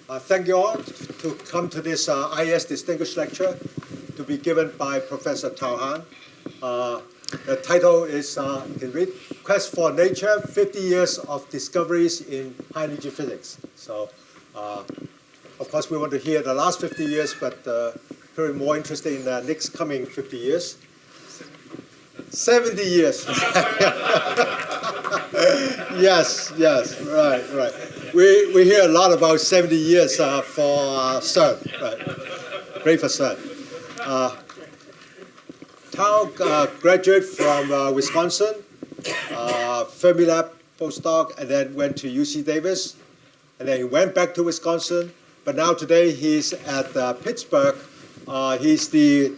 Thank you all to come to this IAS Distinguished Lecture to be given by Professor Tao Han. The title is, you can read, Quest for Nature, 50 Years of Discoveries in High Energy Physics. So, of course, we want to hear the last 50 years, but very more interested in the next coming 50 years. 70 years. Yes, right. We hear a lot about 70 years for CERN, right? Great for CERN. Tao graduated from Wisconsin, Fermilab postdoc, and then went to UC Davis, and then he went back to Wisconsin. But now today he's at Pittsburgh. He's the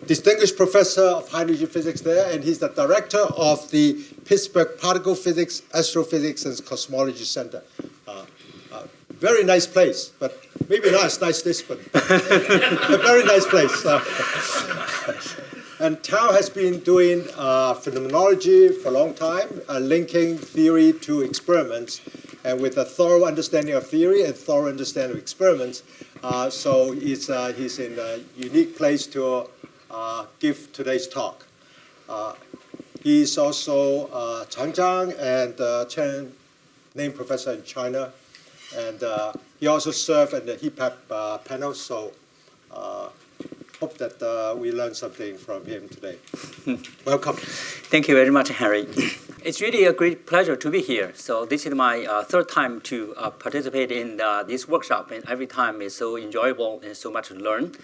Distinguished Professor of High Energy Physics there, and he's the Director of the Pittsburgh Particle Physics, Astrophysics, and Cosmology Center. Very nice place, but maybe not as nice as this, but a very nice place. And Tao has been doing phenomenology for a long time, linking theory to experiments, and with a thorough understanding of theory and thorough understanding of experiments. So he's in a unique place to give today's talk. He's also Changjiang and Chen named professor in China, and he also served in the HEPAP panel. So hope that we learn something from him today. Welcome. Thank you very much, Harry. It's really a great pleasure to be here. So this is my third time to participate in this workshop, and every time is so enjoyable and so much to learn.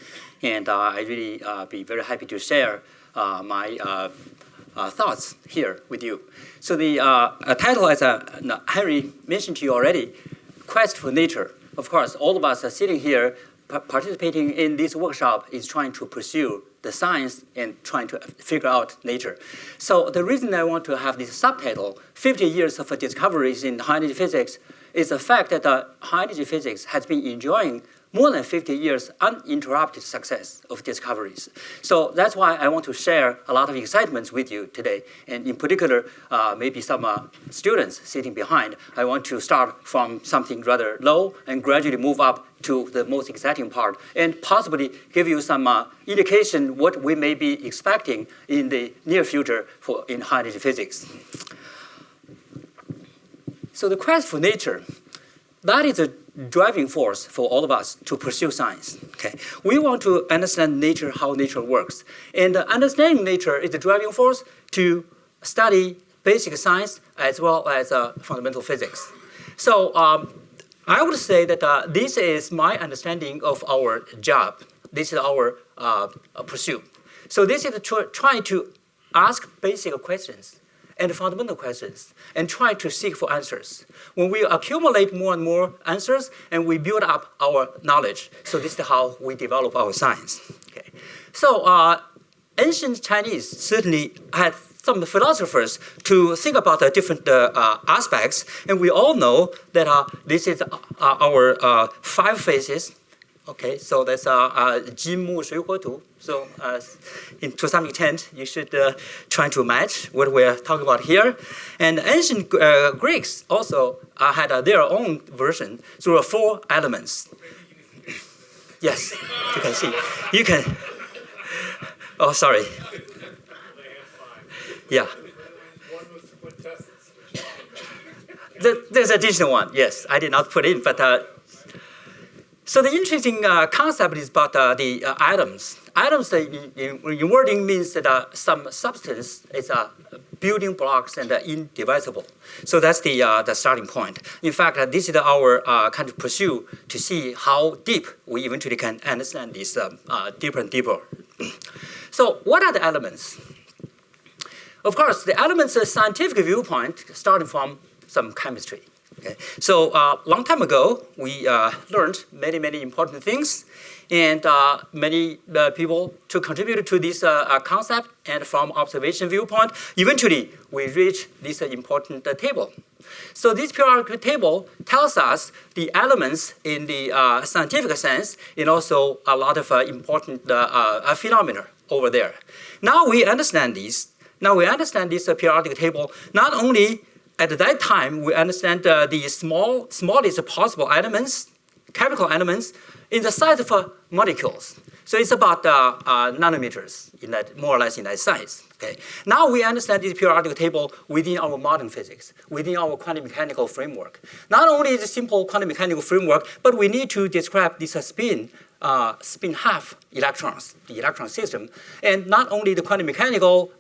And I really be very happy to share my thoughts here with you. So the title, as Harry mentioned to you already, Quest for Nature. Of course, all of us are sitting here participating in this workshop is trying to pursue the science and trying to figure out nature. So the reason I want to have this subtitle, 50 years of discoveries in high energy physics, is the fact that high energy physics has been enjoying more than 50 years uninterrupted success of discoveries. So that's why I want to share a lot of excitements with you today. And in particular, maybe some students sitting behind, I want to start from something rather low and gradually move up to the most exciting part, and possibly give you some indication what we may be expecting in the near future in high energy physics. So the quest for nature, that is a driving force for all of us to pursue science. Okay, we want to understand nature, how nature works, and understanding nature is the driving force to study basic science as well as fundamental physics. So I would say that this is my understanding of our job. This is our pursuit. So this is trying to ask basic questions and fundamental questions, and try to seek for answers. When we accumulate more and more answers, and we build up our knowledge, so this is how we develop our science. Okay. So ancient Chinese certainly had some philosophers to think about the different aspects, and we all know that this is our 5 phases. Okay, so that's Jin Mu Shui Huo Tu. So to some extent, you should try to match what we're talking about here. And ancient Greeks also had their own version through 4 elements. Yes, you can see. You can. Oh, sorry. Yeah. There's an additional one. Yes, I did not put in, but. So the interesting concept is about the atoms. Atoms in wording means that some substance is building blocks and indivisible. So that's the starting point. In fact, this is our kind of pursuit to see how deep we eventually can understand this deeper and deeper. So what are the elements? Of course, the elements' scientific viewpoint starting from some chemistry. Okay. So long time ago, we learned many important things, and many people to contribute to this concept, and from observation viewpoint, eventually we reach this important table. So this periodic table tells us the elements in the scientific sense, and also a lot of important phenomena over there. Now we understand this. Now we understand this periodic table not only at that time, we understand the smallest possible elements chemical elements in the size of molecules. So it's about nanometers in that, more or less in that size. Okay. Now we understand this periodic table within our modern physics, within our quantum mechanical framework. Not only is it a simple quantum mechanical framework, but we need to describe this spin half electrons, the electron system. And not only the quantum mechanical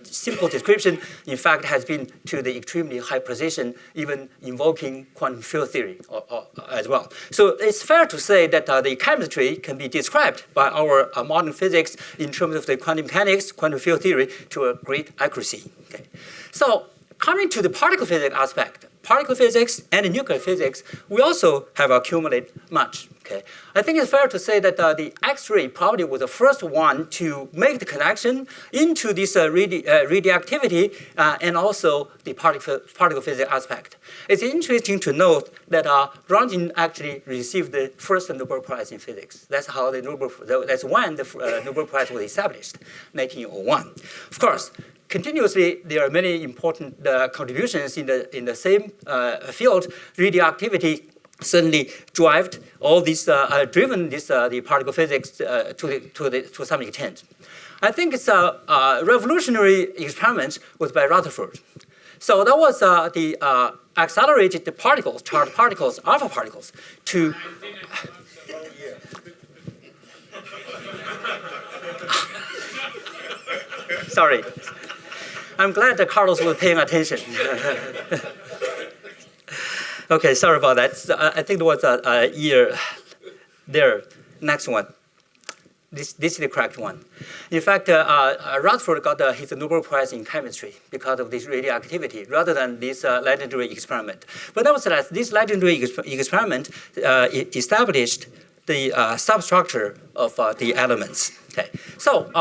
simple description, in fact, has been to the extremely high precision, even invoking quantum field theory as well. So it's fair to say that the chemistry can be described by our modern physics in terms of the quantum mechanics, quantum field theory to a great accuracy. Okay. So coming to the particle physics aspect, particle physics and nuclear physics, we also have accumulated much. Okay. I think it's fair to say that the X-ray probably was the first one to make the connection into this radioactivity and also the particle physics aspect. It's interesting to note that Röntgen actually received the first Nobel Prize in physics. That's how that's when the Nobel Prize was established, 1901. Of course, continuously, there are many important contributions in the same field. Radioactivity certainly driven the particle physics to some extent. I think it's a revolutionary experiment was by Rutherford. So that was the accelerated the particles, charged particles, alpha particles, to. Sorry. I'm glad that Carlos was paying attention. Okay, sorry about that. I think there was a year there. Next one. This is the correct one. In fact, Rutherford got his Nobel Prize in chemistry because of this radioactivity rather than this legendary experiment. But nevertheless, this legendary experiment established the substructure of the elements. Okay, so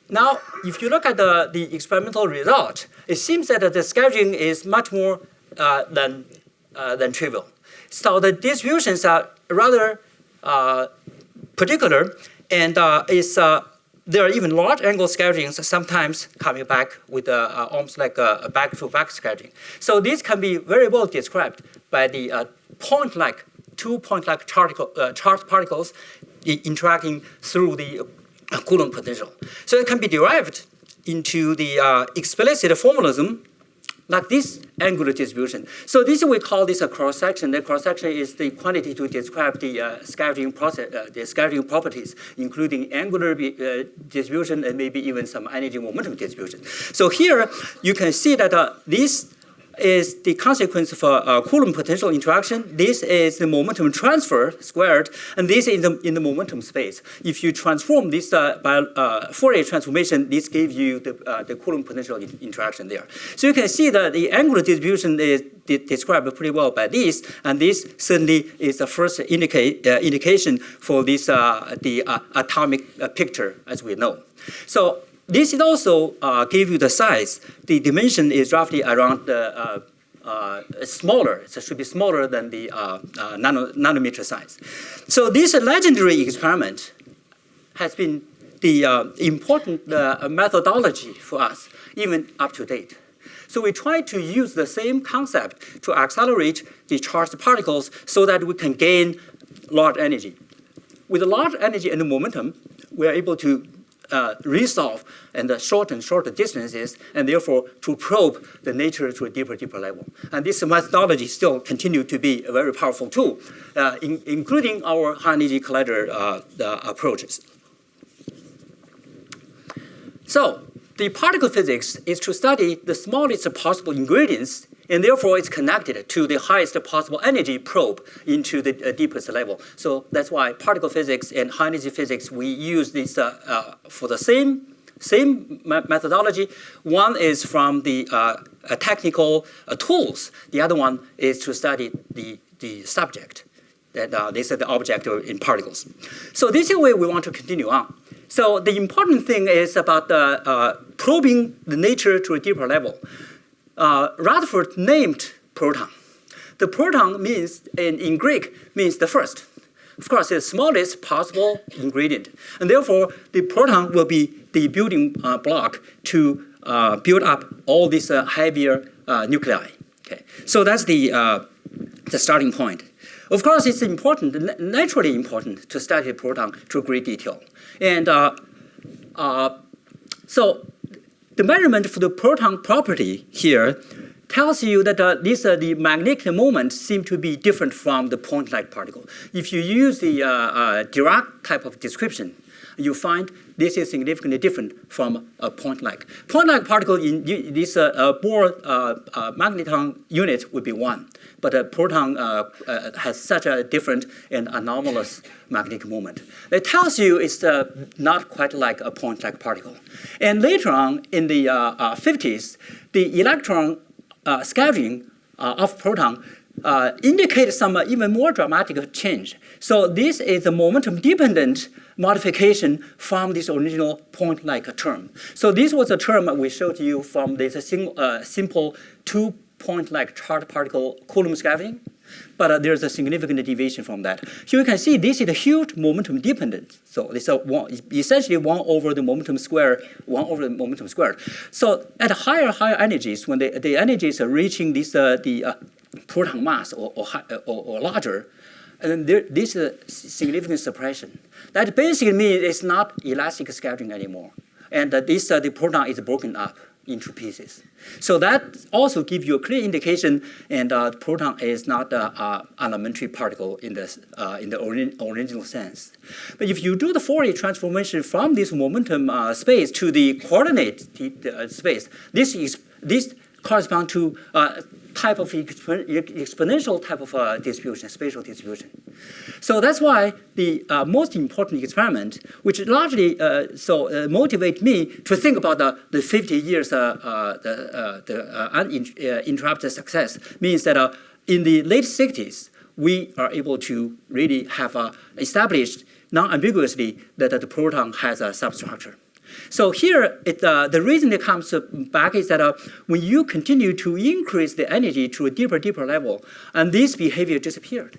now if you look at the experimental result, it seems that the scattering is much more than trivial. So the distributions are rather particular, and there are even large angle scatterings sometimes coming back with almost like a back-to-back scattering. So this can be very well described by the two point-like charged particles interacting through the Coulomb potential. So it can be derived into the explicit formalism like this angular distribution. So this we call this a cross-section. The cross-section is the quantity to describe the scattering process, the scattering properties, including angular distribution and maybe even some energy momentum distribution. So here you can see that this is the consequence of a Coulomb potential interaction. This is the momentum transfer squared, and this is in the momentum space. If you transform this by Fourier transformation, this gives you the Coulomb potential interaction there. So you can see that the angular distribution is described pretty well by this, and this certainly is the first indication for this the atomic picture as we know. So this is also give you the size. The dimension is roughly around smaller. So it should be smaller than the nanometer size. So this legendary experiment has been the important methodology for us, even up to date. So we try to use the same concept to accelerate the charged particles so that we can gain large energy. With a large energy and momentum, we are able to resolve and shorten distances, and therefore to probe the nature to a deeper level. And this methodology still continues to be a very powerful tool, including our high energy collider approaches. So the particle physics is to study the smallest possible ingredients, and therefore it's connected to the highest possible energy probe into the deepest level. So that's why particle physics and high energy physics, we use this for the same methodology. One is from the technical tools. The other one is to study the subject. That they said the object in particles. So this is the way we want to continue on. So the important thing is about probing the nature to a deeper level. Rutherford named proton. The proton means, in Greek, means the first. Of course, it's the smallest possible ingredient. And therefore, the proton will be the building block to build up all these heavier nuclei. Okay. So that's the starting point. Of course, it's important, naturally important, to study the proton to great detail. And so the measurement for the proton property here tells you that the magnetic moment seem to be different from the point-like particle. If you use the Dirac type of description, you find this is significantly different from a point-like. Point-like particle in this Bohr magneton unit would be 1, but a proton has such a different and anomalous magnetic moment. It tells you it's not quite like a point-like particle. And later on in the 50s, the electron scattering of proton indicates some even more dramatic change. So this is a momentum-dependent modification from this original point-like term. So this was a term we showed you from this simple two-point-like charged particle Coulomb scattering, but there's a significant deviation from that. Here you can see this is a huge momentum dependence. So it's essentially 1 over the momentum squared, 1 over the momentum squared. So at higher energies, when the energies are reaching this the proton mass or larger, and this is a significant suppression. That basically means it's not elastic scattering anymore. And the proton is broken up into pieces. So that also gives you a clear indication, and the proton is not an elementary particle in the original sense. But if you do the Fourier transformation from this momentum space to the coordinate space, this corresponds to type of exponential type of distribution, spatial distribution. So that's why the most important experiment, which largely motivate me to think about the 50 years uninterrupted success, means that in the late 60s, we are able to really have established non-ambiguously that the proton has a substructure. So here, the reason it comes back is that when you continue to increase the energy to a deeper level, and this behavior disappeared.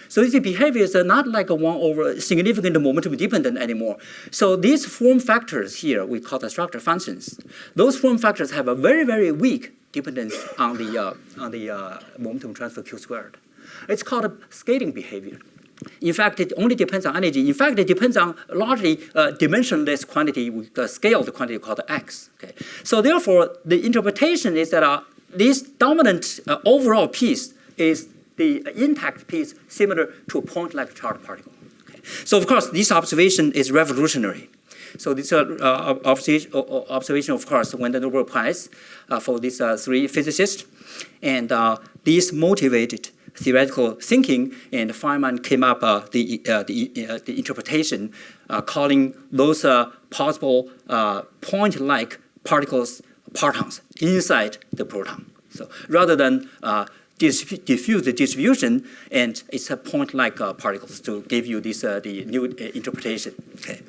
So this behavior is not like a 1 over significant momentum dependent anymore. So these form factors here, we call the structure functions. Those form factors have a very weak dependence on the momentum transfer Q squared. It's called a scaling behavior. In fact, it only depends on energy. In fact, it depends on largely dimensionless quantity, scaled quantity called x. Okay? So therefore, the interpretation is that this dominant overall piece is the intact piece similar to a point-like charged particle. Okay? So of course, this observation is revolutionary. So this observation, of course, won the Nobel Prize for these 3 physicists, and these motivated theoretical thinking, and Feynman came up the interpretation, calling those possible point-like particles partons inside the proton. So rather than diffuse the distribution, and it's a point-like particles to give you this the new interpretation. Okay.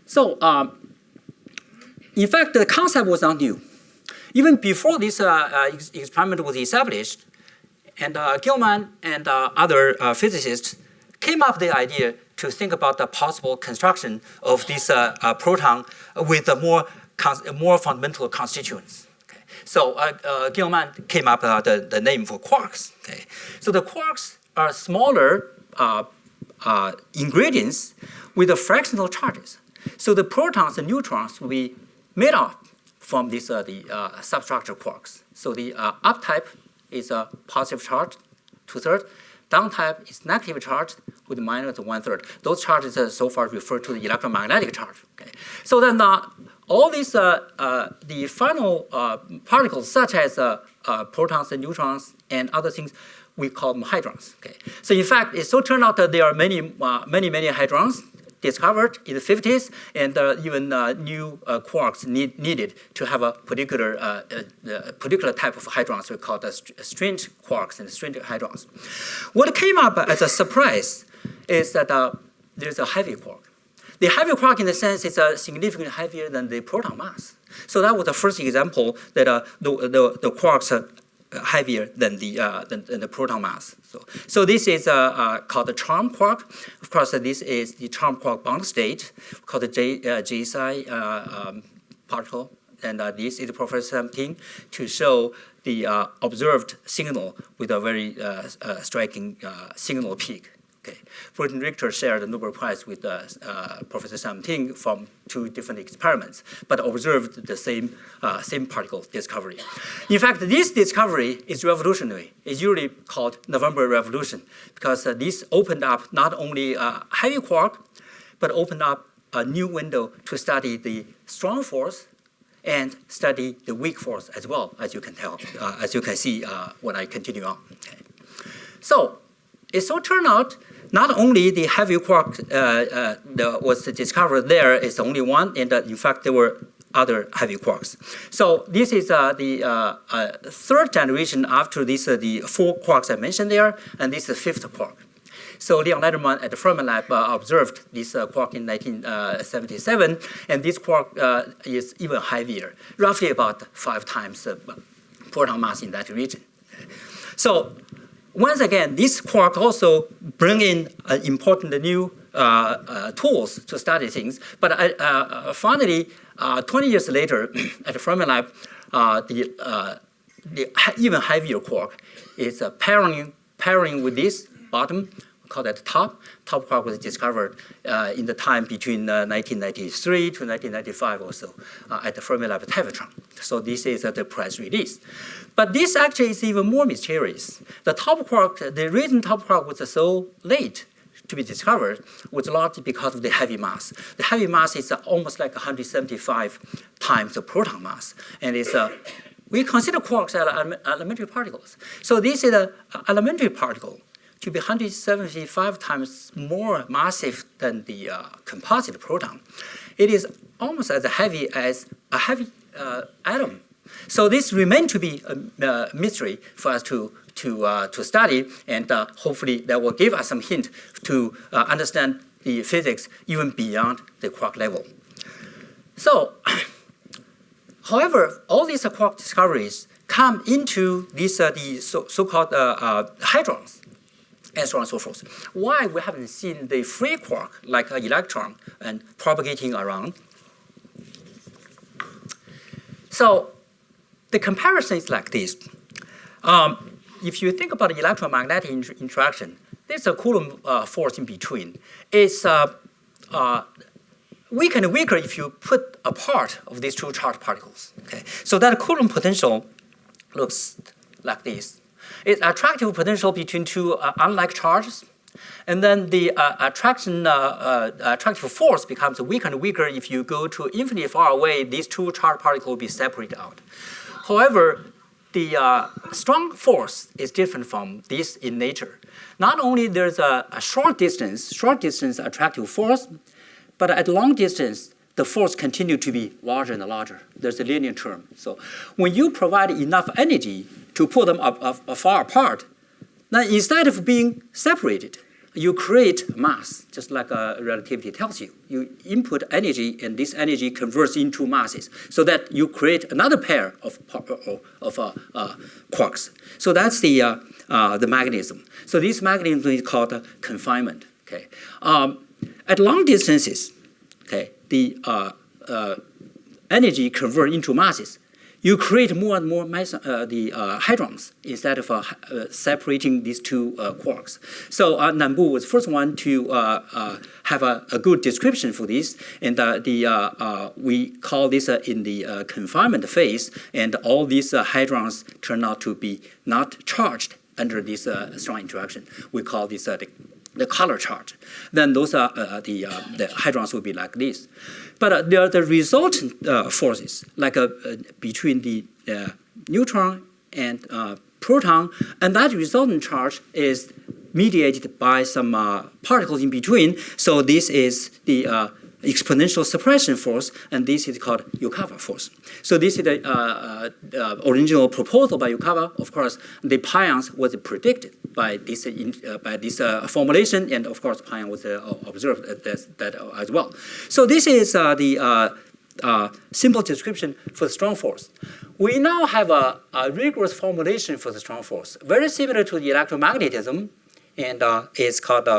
So in fact, the concept was not new. Even before this experiment was established, and Gilman and other physicists came up with the idea to think about the possible construction of this proton with more fundamental constituents. Okay. So Gilman came up with the name for quarks. Okay. So the quarks are smaller ingredients with the fractional charges. So the protons and neutrons will be made up from this the substructure quarks. So the up type is a positive charge, 2/3. Down type is negative charge with minus 1/3. Those charges are so far referred to the electromagnetic charge. Okay. So then all these the final particles, such as protons and neutrons and other things, we call them hadrons. Okay. So in fact, it so turned out that there are many hadrons discovered in the 50s, and even new quarks needed to have a particular type of hadrons we call the stringed quarks and stringed hadrons. What came up as a surprise is that there's a heavy quark. The heavy quark, in the sense, is significantly heavier than the proton mass. So that was the first example that the quarks are heavier than the proton mass. So this is called the charm quark. Of course, this is the charm quark bound state called the J psi particle. and this is Professor 17 to show the observed signal with a very striking signal peak. Okay. Burton Richter shared the Nobel Prize with Professor 17 from 2 different experiments, but observed the same particle discovery. In fact, this discovery is revolutionary. It's usually called November Revolution because this opened up not only a heavy quark, but opened up a new window to study the strong force and study the weak force as well, as you can tell, as you can see when I continue on. Okay. So it so turned out not only the heavy quark that was discovered there is the only one, and in fact there were other heavy quarks. So this is the 3rd generation after this, the 4 quarks I mentioned there, and this is the 5th quark. So Leon Lederman at the Fermi Lab observed this quark in 1977, and this quark is even heavier, roughly about 5 times the proton mass in that region. So once again, this quark also bring in important new tools to study things. But finally, 20 years later, at the Fermi Lab, the even heavier quark is pairing with this bottom, called at the top. Top quark was discovered in the time between 1993 to 1995 or so at the Fermi Lab at Hadron. So this is the press release. But this actually is even more mysterious. The top quark, the reason top quark was so late to be discovered was largely because of the heavy mass. The heavy mass is almost like 175 times the proton mass, and it's we consider quarks as elementary particles. So this is an elementary particle to be 175 times more massive than the composite proton. It is almost as heavy as a heavy atom. So this remains to be a mystery for us to study, and hopefully that will give us some hint to understand the physics even beyond the quark level. So, however, all these quark discoveries come into these the so-called hadrons, and so on and so forth. Why we haven't seen the free quark like an electron and propagating around? So the comparison is like this. If you think about electromagnetic interaction, there's a Coulomb force in between. It's weaker and weaker if you put a part of these 2 charged particles. Okay, so that Coulomb potential looks like this. It's attractive potential between 2 unlike charges, and then the attractive force becomes weaker and weaker if you go to infinitely far away. These 2 charged particles will be separated out. However, the strong force is different from this in nature. Not only there's a short distance attractive force, but at long distance, the force continues to be larger and larger. There's a linear term. So when you provide enough energy to pull them far apart, then instead of being separated, you create mass, just like relativity tells you. You input energy, and this energy converts into masses, so that you create another pair of quarks. So that's the mechanism. So this mechanism is called confinement. Okay, at long distances, okay, the energy convert into masses. You create more and more hadrons instead of separating these 2 quarks. So Nambu was the first one to have a good description for this, and we call this in the confinement phase, and all these hadrons turn out to be not charged under this strong interaction. We call this the color charge. Then those are the hadrons will be like this. But the resultant forces, like between the neutron and proton, and that resultant charge is mediated by some particles in between. So this is the exponential suppression force, and this is called Yukawa force. So this is the original proposal by Yukawa. Of course, the pions was predicted by this formulation, and of course, pion was observed that as well. So this is the simple description for the strong force. We now have a rigorous formulation for the strong force, very similar to the electromagnetism, and it's called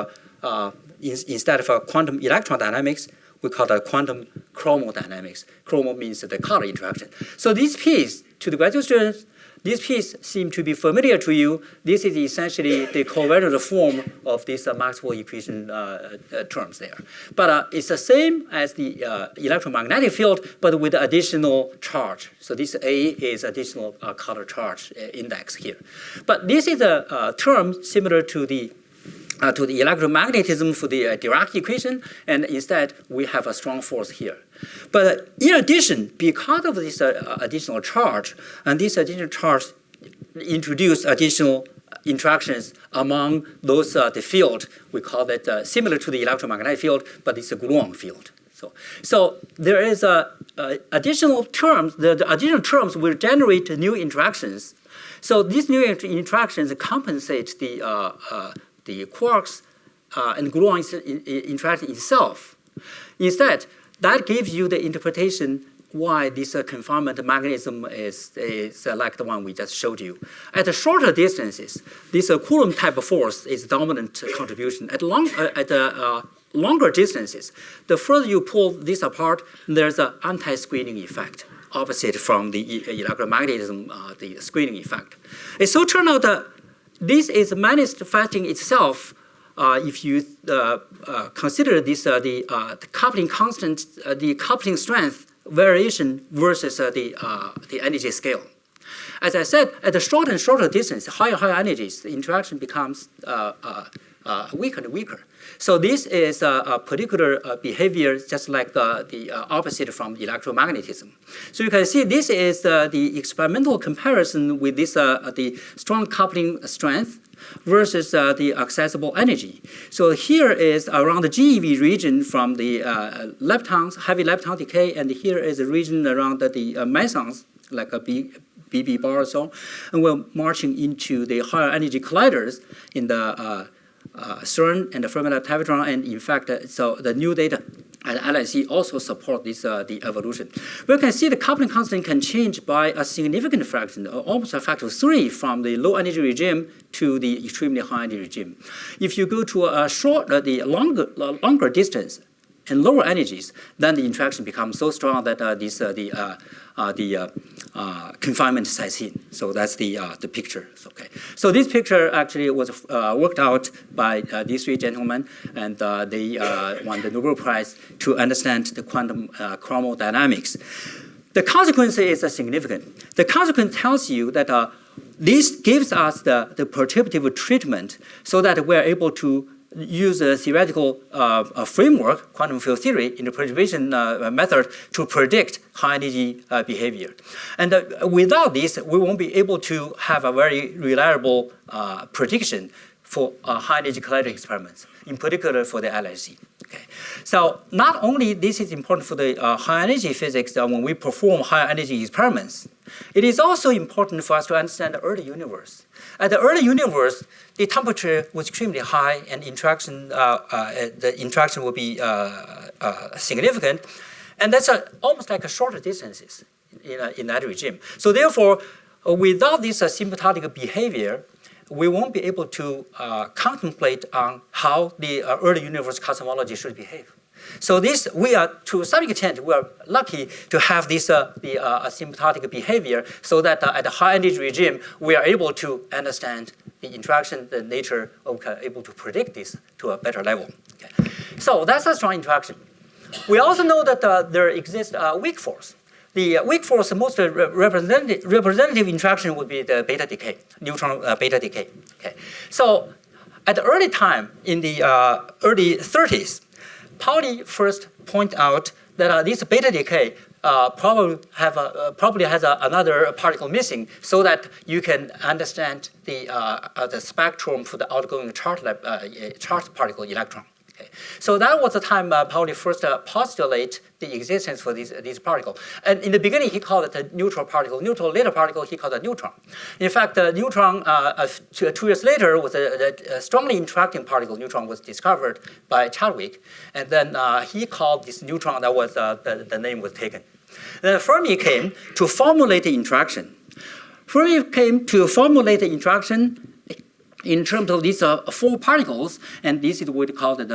instead of quantum electron dynamics, we call that quantum Chromo-Dynamics. Chromo means the color interaction. So this piece, to the graduate students, this piece seems to be familiar to you. This is essentially the covariant form of this Maxwell equation terms there. But it's the same as the electromagnetic field, but with additional charge. So this A is additional color charge index here. But this is a term similar to the electromagnetism for the Dirac equation, and instead we have a strong force here. But in addition, because of this additional charge, and this additional charge introduce additional interactions among those the field, we call that similar to the electromagnetic field, but it's a gluon field. So there is additional terms. The additional terms will generate new interactions. So these new interactions compensate the quarks and gluon interaction itself. Instead, that gives you the interpretation why this confinement mechanism is like the one we just showed you. At the shorter distances, this Coulomb type of force is dominant contribution. At longer distances, the further you pull this apart, there's an anti-screening effect, opposite from the electromagnetism, the screening effect. It so turned out that this is manifesting itself if you consider this the coupling constant, the coupling strength variation versus the energy scale. As I said, at the shorter and shorter distance, higher energies, the interaction becomes weaker and weaker. So this is a particular behavior, just like the opposite from electromagnetism. So you can see this is the experimental comparison with this the strong coupling strength versus the accessible energy. So here is around the GeV region from the leptons, heavy lepton decay, and here is a region around the mesons, like a BB bar or so, and we're marching into the higher energy colliders in the CERN and the Fermi-Lab Tevatron, and in fact, so the new data at LHC also support this the evolution. We can see the coupling constant can change by a significant fraction, almost a factor of 3 from the low energy regime to the extremely high energy regime. If you go to a short, the longer distance and lower energies, then the interaction becomes so strong that confinement sets in. So that's the picture. Okay. So this picture actually was worked out by these 3 gentlemen, and they won the Nobel Prize to understand the quantum Chromo-Dynamics. The consequence is significant. The consequence tells you that this gives us the perturbative treatment so that we're able to use a theoretical framework, quantum field theory, in the perturbation method to predict high energy behavior. And without this, we won't be able to have a very reliable prediction for high energy collider experiments, in particular for the LHC. Okay. So not only this is important for the high energy physics when we perform high energy experiments, it is also important for us to understand the early universe. At the early universe, the temperature was extremely high, and the interaction will be significant, and that's almost like a shorter distances in that regime. So therefore, without this symptotic behavior, we won't be able to contemplate on how the early universe cosmology should behave. So this, we are, to some extent, we are lucky to have this asymptotic behavior, so that at a high energy regime, we are able to understand the interaction, the nature, able to predict this to a better level. Okay. So that's a strong interaction. We also know that there exists a weak force. The weak force, most representative interaction would be the beta decay, neutron beta decay. Okay. So at the early time, in the early 30s, Pauli first point out that this beta decay probably has another particle missing, so that you can understand the spectrum for the outgoing charged particle electron. Okay. So that was the time Pauli first postulate the existence for these particles. And in the beginning, he called it a neutral particle. Neutral later particle, he called it a neutron. In fact, the neutron, 2 years later, was a strongly interacting particle. Neutron was discovered by Chadwick. And then he called this neutron, that was the name was taken. Then Fermi came to formulate the interaction. Fermi came to formulate the interaction in terms of these 4 particles, and this is what we call the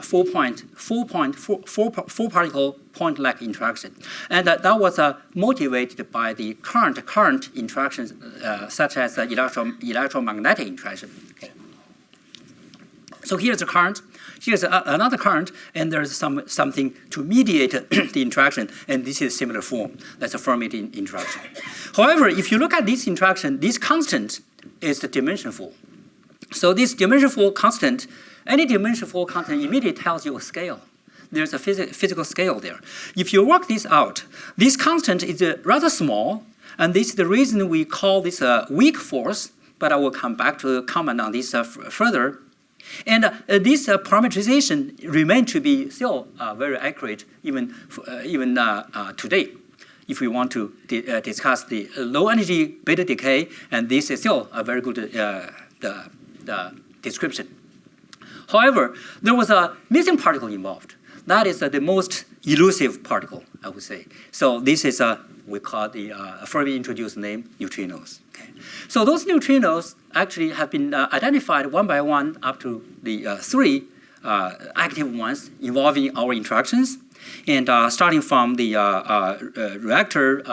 4 particle point-like interaction. And that was motivated by the current interactions, such as electromagnetic interaction. Okay. So here's a current. Here's another current, and there's something to mediate the interaction, and this is similar form. That's a Fermi interaction. However, if you look at this interaction, this constant is the dimensionful. So this dimensionful constant, any dimensionful constant immediately tells you a scale. There's a physical scale there. If you work this out, this constant is rather small, and this is the reason we call this a weak force, but I will come back to comment on this further. And this parameterization remains to be still very accurate even today. If we want to discuss the low energy beta decay, and this is still a very good the description. However, there was a missing particle involved. That is the most elusive particle, I would say. So this is we call the Fermi introduced name neutrinos. Okay. So those neutrinos actually have been identified one by one up to the 3 active ones involving our interactions. And starting from the reactor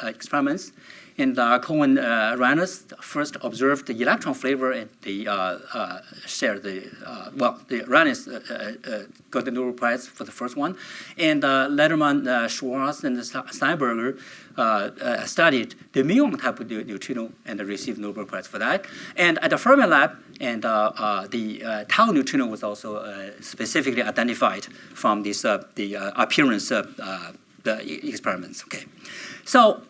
experiments, and Cohen-Reines first observed the electron flavor, and they shared the Reines got the Nobel Prize for the first one, and Lederman, Schwarz, and Steinberger studied the muon type of neutrino and received Nobel Prize for that. And at the Fermi lab, and the tau neutrino was also specifically identified from this the appearance of the experiments. Okay, so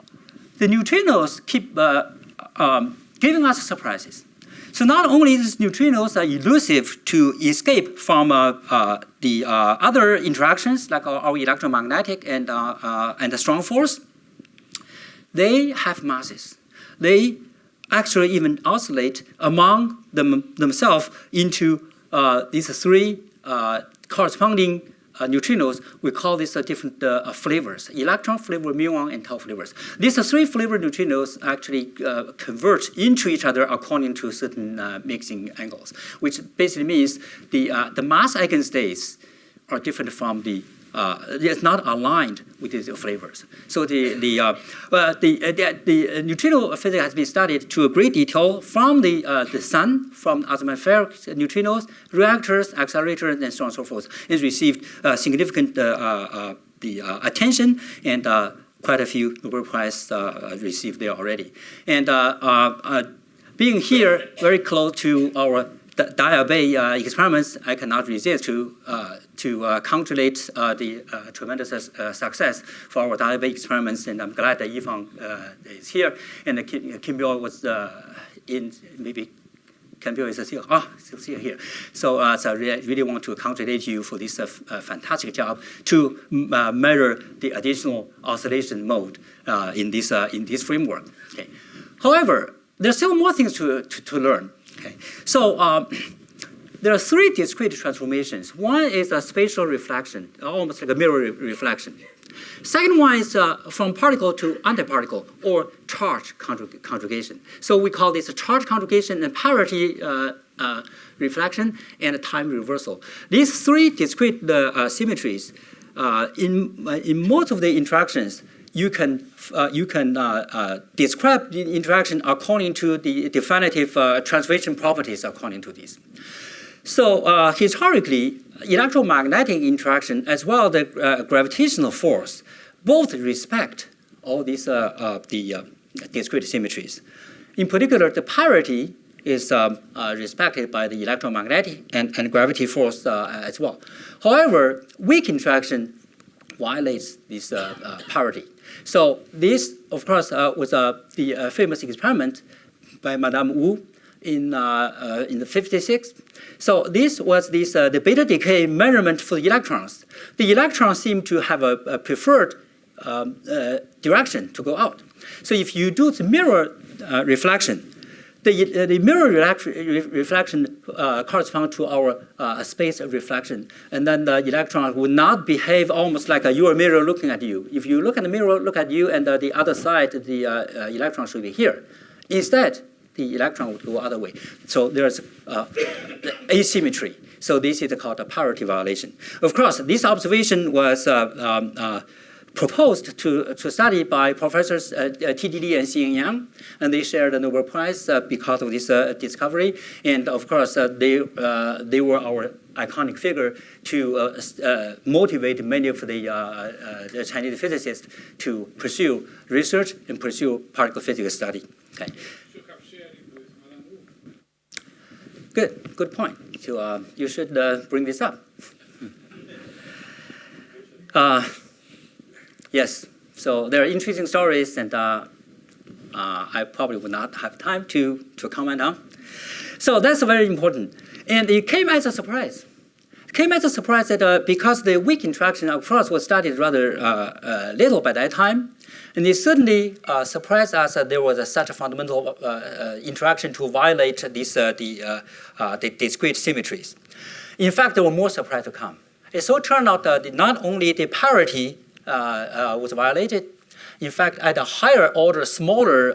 the neutrinos keep giving us surprises. So not only these neutrinos are elusive to escape from the other interactions like our electromagnetic and the strong force, they have masses. They actually even oscillate among themselves into these 3 corresponding neutrinos. We call this different flavors: electron flavor, muon, and tau flavors. These 3 flavored neutrinos actually converge into each other according to certain mixing angles, which basically means the mass eigenstates are different from the it's not aligned with these flavors. So the neutrino physics has been studied to a great detail from the sun, from atmospheric neutrinos, reactors, accelerators, and so on and so forth. It's received significant attention, and quite a few Nobel Prize received there already. And being here very close to our diabase experiments, I cannot resist to congratulate the tremendous success for our diabase experiments, and I'm glad that Yifang is here, and Kim Bill was in, maybe Kim Bill is still here. So I really want to congratulate you for this fantastic job to measure the additional oscillation mode in this framework. Okay. However, there's still more things to learn. Okay. So there are 3 discrete transformations. One is a spatial reflection, almost like a mirror reflection. Second one is from particle to antiparticle, or charge conjugation. So we call this a charge conjugation and parity reflection and time reversal. These 3 discrete symmetries, in most of the interactions, you can describe the interaction according to the definitive transformation properties according to these. So historically, electromagnetic interaction as well as the gravitational force both respect all these discrete symmetries. In particular, the parity is respected by the electromagnetic and gravity force as well. However, weak interaction violates this parity. So this, of course, was the famous experiment by Madame Wu in the 56. So this was the beta decay measurement for the electrons. The electrons seem to have a preferred direction to go out. So if you do the mirror reflection, the mirror reflection corresponds to our space of reflection, and then the electron will not behave almost like your mirror looking at you. If you look at the mirror, look at you, and the other side, the electron should be here. Instead, the electron would go other way. So there's asymmetry. So this is called a parity violation. Of course, this observation was proposed to study by professors TDD and Xing Yang, and they shared the Nobel Prize because of this discovery. And of course, they were our iconic figure to motivate many of the Chinese physicists to pursue research and pursue particle physics study. Okay. Good point. So you should bring this up. Yes, so there are interesting stories, and I probably would not have time to comment on. So that's very important. And it came as a surprise. It came as a surprise that because the weak interaction, of course, was studied rather little by that time, and it certainly surprised us that there was such a fundamental interaction to violate this, the discrete symmetries. In fact, there were more surprises to come. It so turned out that not only the parity was violated, in fact, at a higher order, smaller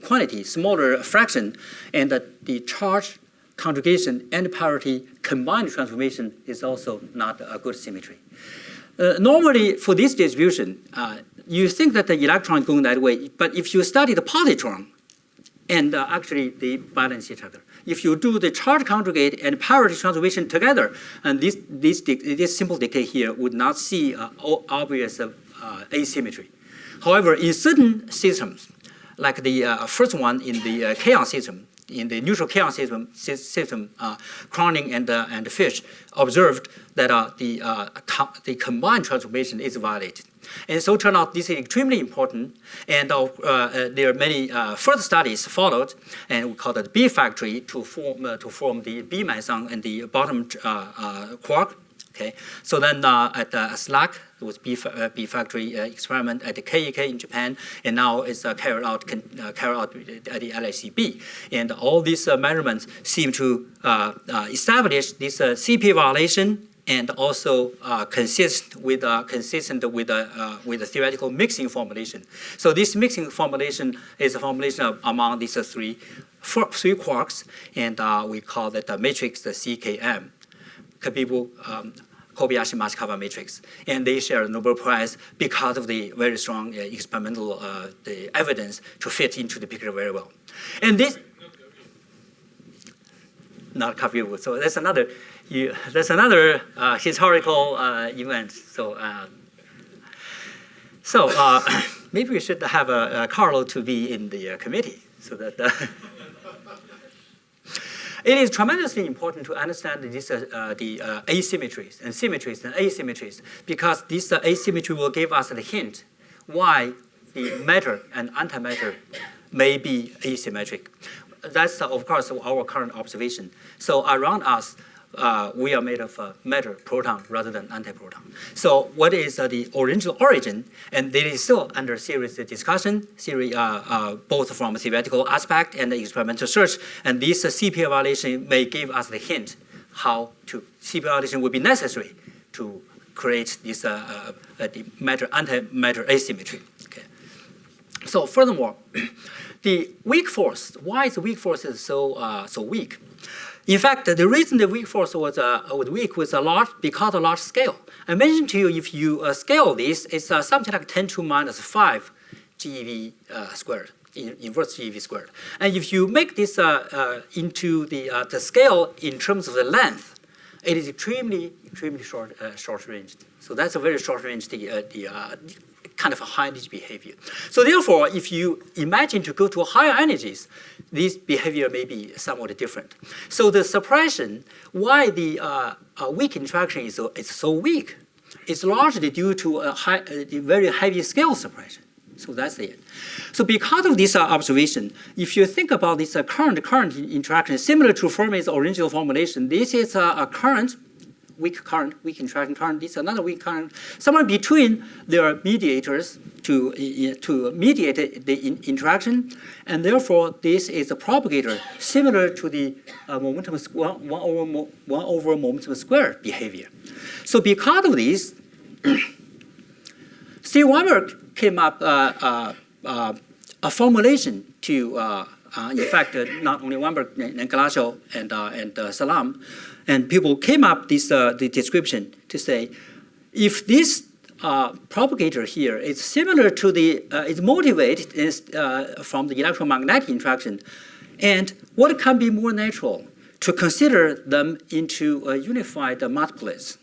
quantity, smaller fraction, and the charge conjugation and parity combined transformation is also not a good symmetry. Normally, for this distribution, you think that the electron is going that way, but if you study the positron, and actually they balance each other. If you do the charge conjugate and parity transformation together, and this simple decay here would not see obvious asymmetry. However, in certain systems, like the first one in the chaos system, in the neutral chaos system, Cronin and Fish observed that the combined transformation is violated. And so it turned out this is extremely important, and there are many further studies followed, and we call it B factory to form the B meson and the bottom quark. Okay, so then at SLAC, it was B factory experiment at the KEK in Japan, and now it's carried out at the LHCb. And all these measurements seem to establish this CP violation, and also consistent with the theoretical mixing formulation. So this mixing formulation is a formulation among these three quarks, and we call that the matrix the CKM. Kobayashi Mashikawa matrix, and they share the Nobel Prize because of the very strong experimental the evidence to fit into the picture very well. And this, not Kabibu. So that's another historical event. So maybe we should have Carlo to be in the committee so that. It is tremendously important to understand this, the asymmetries and symmetries and asymmetries, because this asymmetry will give us the hint why the matter and antimatter may be asymmetric. That's, of course, our current observation. So around us, we are made of matter, proton, rather than antiproton. So what is the original origin? And it is still under serious discussion, both from a theoretical aspect and the experimental research. And this CP evaluation may give us the hint how CP evaluation would be necessary to create this the matter-antimatter asymmetry. Okay. So furthermore, the weak force. Why is the weak force so weak? In fact, the reason the weak force was weak was because of large scale. I mentioned to you, if you scale this, it's something like 10 to minus 5 GeV squared, inverse GeV squared. And if you make this into the scale in terms of the length, it is extremely short ranged. So that's a very short range kind of a high energy behavior. So therefore, if you imagine to go to higher energies, this behavior may be somewhat different. So the suppression, why the weak interaction is so weak, is largely due to a very heavy scale suppression. So that's it. So because of this observation, if you think about this current interaction, similar to Fermi's original formulation, this is a current, weak interaction current. This is another weak current. Somewhere between there are mediators to mediate the interaction, and therefore this is a propagator similar to the momentum one over momentum squared behavior. So because of this, Steve Weimer came up a formulation to in fact, not only Weinberg and Glasgow and Salam, and people came up this the description to say, if this propagator here is similar to the, is motivated from the electromagnetic interaction, and what can be more natural to consider them into a unified multiplets.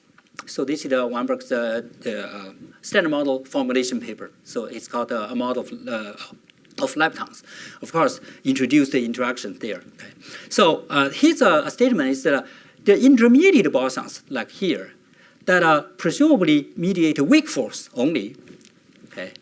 So this is Weinberg's standard model formulation paper. So it's called a model of leptons. Of course, introduce the interaction there. Okay. So his statement is that the intermediate bosons, like here, that presumably mediate a weak force only. Okay.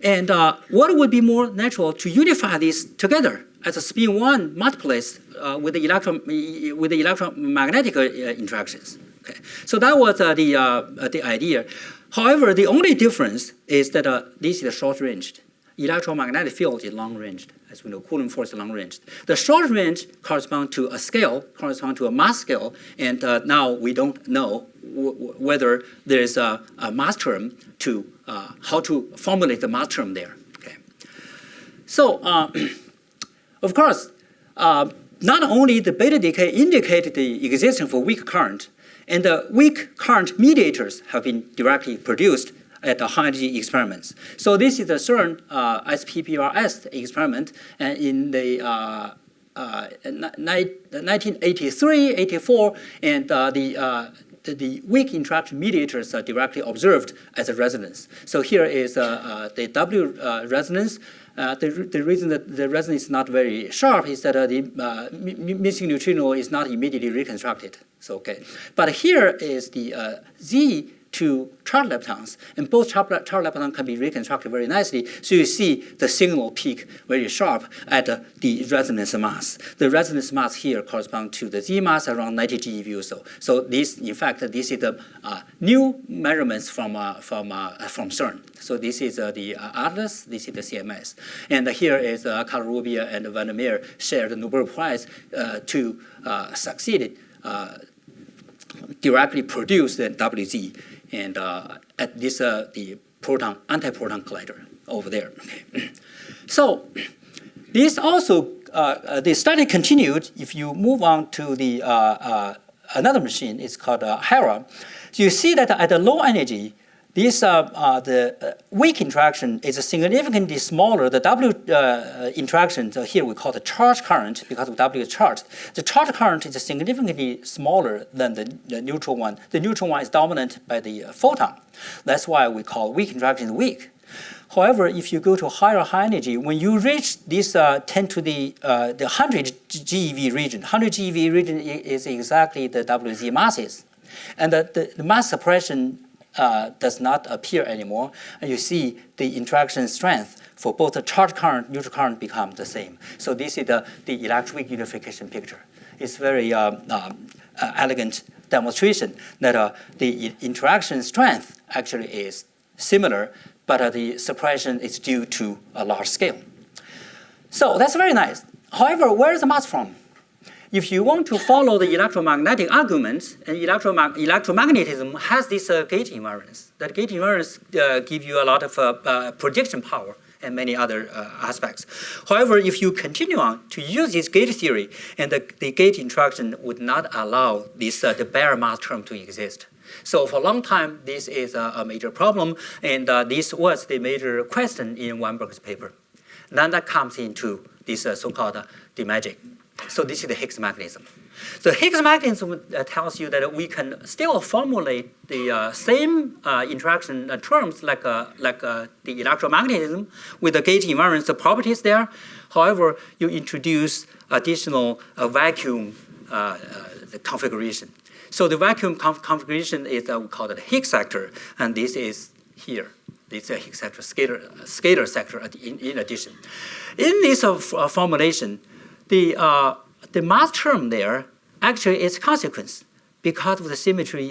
And what would be more natural to unify these together as a spin 1 multiplets with the electromagnetic interactions. Okay. So that was the idea. However, the only difference is that this is short-ranged. Electromagnetic field is long-ranged. As we know, Coulomb force is long-ranged. The short range corresponds to a scale, corresponds to a mass scale, and now we don't know whether there is a mass term to how to formulate the mass term there. Okay. So, of course, not only the beta decay indicated the existence of weak current, and the weak current mediators have been directly produced at the high-energy experiments. So this is the CERN SPPRS experiment in the 1983, 84, and the weak interaction mediators are directly observed as a resonance. So here is the W resonance. The reason that the resonance is not very sharp is that the missing neutrino is not immediately reconstructed. So okay, but here is the Z to charged leptons, and both charged leptons can be reconstructed very nicely. So you see the signal peak very sharp at the resonance mass. The resonance mass here corresponds to the Z mass around 90 GeV or so. So this, in fact, this is the new measurements from CERN. So this is the Atlas, this is the CMS. And here is Carl Rubia and Van der Meer shared the Nobel Prize to succeed directly produce the WZ. And at this the proton anti-proton collider over there. Okay. So this also the study continued. If you move on to the another machine, it's called Hera. So you see that at the low energy, this the weak interaction is significantly smaller. The W interaction here we call the charge current because of W is charged. The charge current is significantly smaller than the neutral one. The neutral one is dominant by the photon. That's why we call weak interaction weak. However, if you go to higher high energy, when you reach this 10 to the 100 GeV region, 100 GeV region is exactly the WZ masses, and the mass suppression does not appear anymore, and you see the interaction strength for both the charge current, neutral current become the same. So this is the Electroweak unification picture. It's very elegant demonstration that the interaction strength actually is similar, but the suppression is due to a large scale. So that's very nice. However, where is the mass from? If you want to follow the electromagnetic arguments, and electromagnetism has this gate invariance. That gate invariance gives you a lot of prediction power and many other aspects. However, if you continue on to use this gate theory, and the gate interaction would not allow this the bare mass term to exist. So for a long time, this is a major problem, and this was the major question in Weinberg's paper. Then that comes into this so-called the magic. So this is the Higgs mechanism. The Higgs mechanism tells you that we can still formulate the same interaction terms like the electromagnetism with the gate invariance properties there. However, you introduce additional vacuum configuration. So the vacuum configuration is we call it a Higgs sector, and this is here. This is a Higgs sector, scalar sector in addition. In this formulation, the mass term there actually is consequence because of the symmetry,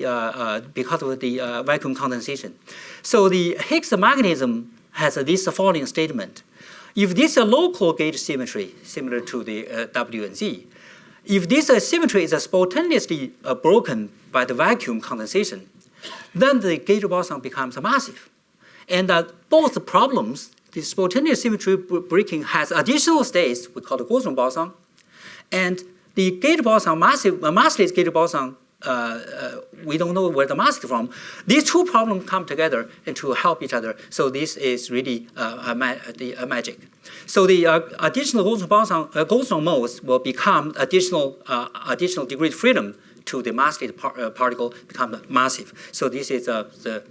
because of the vacuum condensation. So the Higgs mechanism has this following statement. If this is a local gate symmetry, similar to the W and Z, if this symmetry is spontaneously broken by the vacuum condensation, then the gate boson becomes massive. And both problems, the spontaneous symmetry breaking has additional states we call the Goldstone boson, and the gate boson, massless gate boson, we don't know where the mass is from. These two problems come together and to help each other. So this is really a magic. So the additional Goldstone modes will become additional degree of freedom to the massless particle become massive. So this is the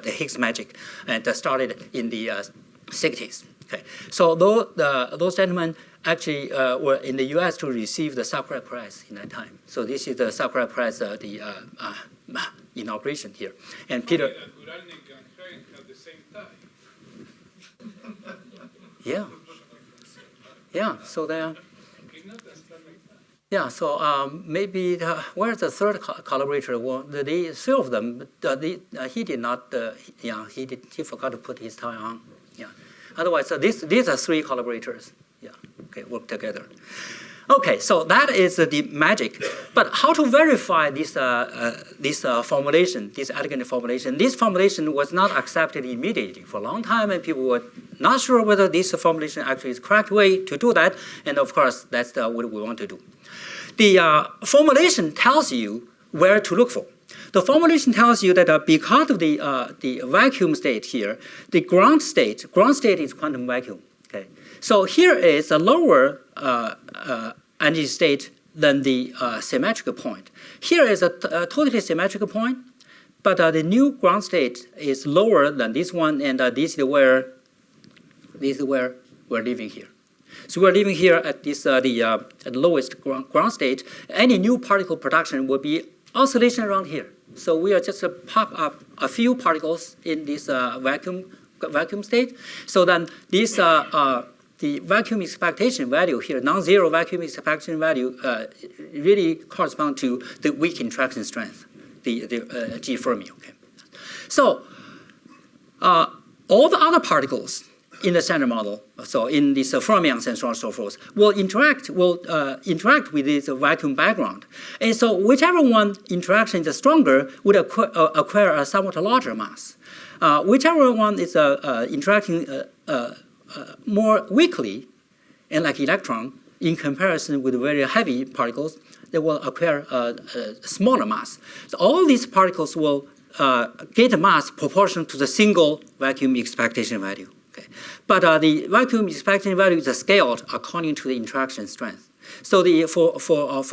Higgs magic, and started in the 60s. Okay. So those gentlemen actually were in the U.S. to receive the Sakura Prize in that time. So this is the Sakura Prize, inauguration here. And Peter. Uranic and Heinz at the same time. Yeah. Yeah. So they. Yeah. So maybe where's the third collaborator? Well, the three of them. He did not. He forgot to put his tie on. Yeah. Otherwise, these are three collaborators. Yeah. Okay. Work together. Okay. So that is the magic. But how to verify this formulation, this elegant formulation? This formulation was not accepted immediately for a long time, and people were not sure whether this formulation actually is the correct way to do that. And of course, that's what we want to do. The formulation tells you where to look for. The formulation tells you that because of the vacuum state here, the ground state is quantum vacuum. Okay, so here is a lower energy state than the symmetrical point. Here is a totally symmetrical point, but the new ground state is lower than this one, and this is where we're living here. So we're living here at this at the lowest ground state. Any new particle production will be oscillation around here. So we are just pop up a few particles in this vacuum state. So then this the vacuum expectation value here, non-zero vacuum expectation value, really correspond to the weak interaction strength, the G Fermi. Okay. So all the other particles in the standard model, so in this fermions and so on and so forth, will interact with this vacuum background. And so whichever one interaction is stronger would acquire a somewhat larger mass. Whichever one is interacting more weakly, and like electron, in comparison with very heavy particles, they will acquire a smaller mass. So all these particles will get a mass proportional to the single vacuum expectation value. Okay. But the vacuum expectation value is scaled according to the interaction strength. So for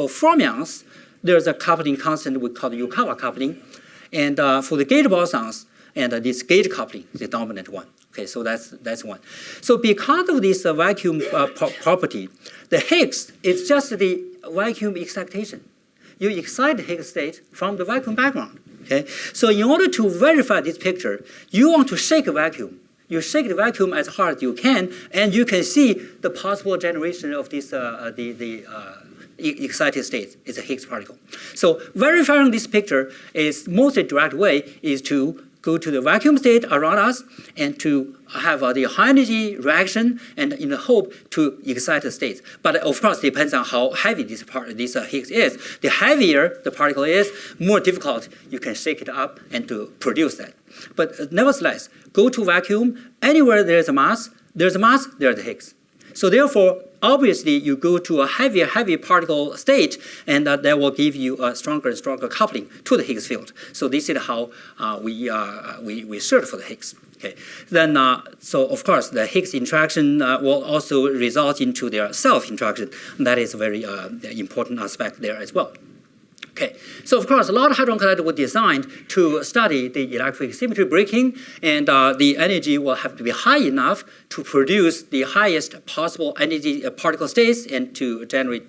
fermions, there's a coupling constant we call the Yukawa coupling, and for the gate bosons, and this gate coupling is the dominant one. Okay, so that's one. So because of this vacuum property, the Higgs is just the vacuum excitation. You excite the Higgs state from the vacuum background. Okay, so in order to verify this picture, you want to shake a vacuum. You shake the vacuum as hard as you can, and you can see the possible generation of this excited state is a Higgs particle. So verifying this picture is most direct way is to go to the vacuum state around us and to have the high energy reaction and in the hope to excite the states. But of course, depends on how heavy this Higgs is. The heavier the particle is, more difficult you can shake it up and to produce that. But nevertheless, go to vacuum, anywhere there's a mass, there's the Higgs. So therefore, obviously, you go to a heavy particle state, and that will give you a stronger and stronger coupling to the Higgs field. So this is how we search for the Higgs. Okay. Then, so of course, the Higgs interaction will also result into their self-interaction. That is a very important aspect there as well. Okay, so of course, a lot of hadron colliders were designed to study the electroweak symmetry breaking, and the energy will have to be high enough to produce the highest possible energy particle states and to generate